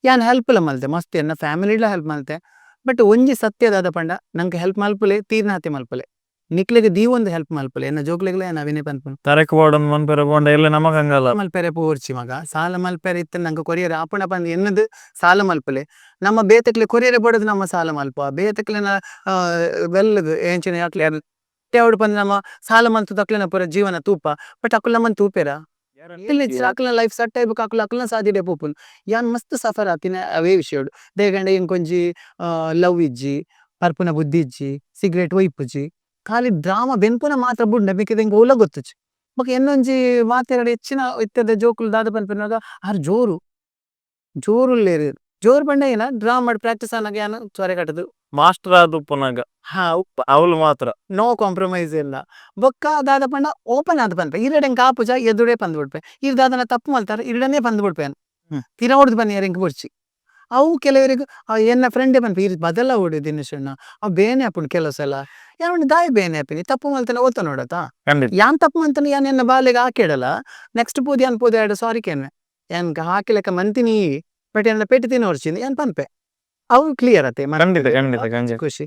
ಯಾನ್ ಹೆಲ್ಪ್ಲ ಮಲ್ತೆ ಮಸ್ತ್ ಎನ್ನ ಫ್ಯಾಮಿಲಿಲ ಹೆಲ್ಪ್ ಮಲ್ತೆ ಬಟ್ ಒಂಜಿ ಸತ್ಯದಾದ ಪಂಡ ನಂಗೆ ಹೆಲ್ಪ್ ಮಲ್ಪಲೆ ತೀರ್ನಾತಿ ಮಲ್ಪಲೆ ನಿಕ್ಲೆಗೆ ದೀವೊಂದು ಹೆಲ್ಪ್ ಮಲ್ಪಲೆ ಎನ್ನ ಜೋಕ್ಲೆಗ್ಲ ಏನ ಅವಿನೇ ಪನ್ಪುನು ತರಕ್ ಬೋಡನ್ ಮನ್ಪೆರೆ ಬೋಂಡ ಎಲ್ಲ ನಮಗಂಗಲ್ಲ ಮಲ್ಪೆರೆ ಪೋರ್ಚಿ ಮಗ ಸಾಲ ಮಲ್ಪೆರೆ ಇತ್ತ ನಂಗೆ ಕೊರಿಯರ್ ಆಪುಣ ಪಂದ್ ಎನ್ನದು ಸಾಲ ಮಲ್ಪಲೆ ನಮ್ಮ ಬೇತಕ್ಲೆ ಕೊರಿಯರೆ ಬೋಡದು ನಮ್ಮ ಸಾಲ ಮಲ್ಪ ಬೇತಕ್ಲೆನ ಬೆಲ್ಲದು ಏಂಚಿನ ಯಾಕ್ಲೆ ಯಾವಡು ಪಂದ್ ನಮ್ಮ ಸಾಲ ಮಲ್ತು ತಕ್ಲೆನ ಪೂರ ಜೀವನ ತೂಪ ಬಟ್ ಅಕುಲ್ ನಮ್ಮನ್ ತೂಪೆರ ಅಕಲ್ನ ಲೈಫ್ ಸೆಟ್ ಆಯ್ಬೇಕು ಅಕಲ್ನ ಸಾಧಿಡೆ ಪೋಪುನ್ ಯಾನ್ ಮಸ್ತ್ ಸಫರ್ ಆತಿನ ಅವೇ ವಿಷಯಡು ದೇಗಂಡ ಇಂಕೊಂಜಿ ಲವ್ ಇಜ್ಜಿ ಪರ್ಪುನ ಬುದ್ಧಿ ಇಜ್ಜಿ ಸಿಗರೇಟ್ ಒಯ್ಪುಜಿ ಖಾಲಿ ಡ್ರಾಮಾ ಬೆನ್ಪುನ ಮಾತ್ರ ಬುಡ್ಡ ಬೇಕಿದೆ ಇಂಕ ಉಲ ಗೊತ್ತುಜಿ ಬೊಕ ಎನ್ನೊಂಜಿ ಮಾತೆರಡು ಹೆಚ್ಚಿನ ಇತ್ತದ ಜೋಕುಲು ದಾದ ಪನ್ಪೆನಾಗ ಆರ್ ಜೋರುಲ್ಲೇರು ಜೋರ್ ಬಂಡ ಏನ ಡ್ರಾ ಮಾಡಿ ಪ್ರಾಕ್ಟೀಸ್ ಆನಾಗ ಯಾನು ಚೊರೆ ಕಟ್ಟದು ಮಾಸ್ಟರ್ ಆದ ಉಪ್ಪನಾಗ ಹಾ ಉಪ್ಪ ಅವಳು ಮಾತ್ರ ನೋ ಕಾಂಪ್ರಮೈಸ್ ಇಲ್ಲ ಬೊಕ್ಕ ಅದಾದ ಪಂಡ ಓಪನ್ ಆದ ಪನ್ಪೆ ಇರಡೆ ಕಾಪುಜ ಎದುರೇ ಪಂದ್ ಬಿಡ್ಪೆ ಇರ್ದಾದನ ತಪ್ಪು ಮಲ್ತಾರ ಇರಡನೇ ಪಂದ್ ಬಿಡ್ಪೆ ತೀರ ಹೊಡ್ದು ಬನ್ನಿ ಯಾರಿಂಗ್ ಬಿಡ್ಸಿ ಅವು ಕೆಲವರಿಗೆ ಎನ್ನ ಫ್ರೆಂಡೇ ಪನ್ಪೆ ಇರ್ ಬದಲ ಓಡಿ ದಿನೇಶಣ್ಣ ಅವ್ ಬೇನೆ ಹಾಪುಂಡು ಕೆಲವು ಸಲ ಯಾವಣ್ಣ ದಾಯಿ ಬೇನೆ ಹಾಪಿನಿ ತಪ್ಪು ಮಲ್ತಾನೆ ಓದ್ತಾ ನೋಡತ್ತ ಖಂಡಿತ ಯಾನ್ ತಪ್ಪು ಮಂತಾನೆ ಯಾನ್ ಎನ್ನ ಬಾಲೆಗೆ ಹಾಕಿಡಲ್ಲ ನೆಕ್ಸ್ಟ್ ಪೂದಿ ಯಾನ್ ಪೂದಿ ಆಡ ಸಾರಿ ಕೇನೆ ಯಾನ್ ಹಾಕಿಲೆಕ್ಕ ಮಂತಿನಿ ಬಟ್ ಏನ ಪೆಟ್ಟು ತಿನ್ನೋರ್ಚಿಂದ ಯಾನ್ ಪನ್ಪೆ ಅವು ಕ್ಲಿಯರ್ ಅತ್ತೆ ಖಂಡಿತ ಖಂಡಿತ ಖಂಡಿತ ಖುಷಿ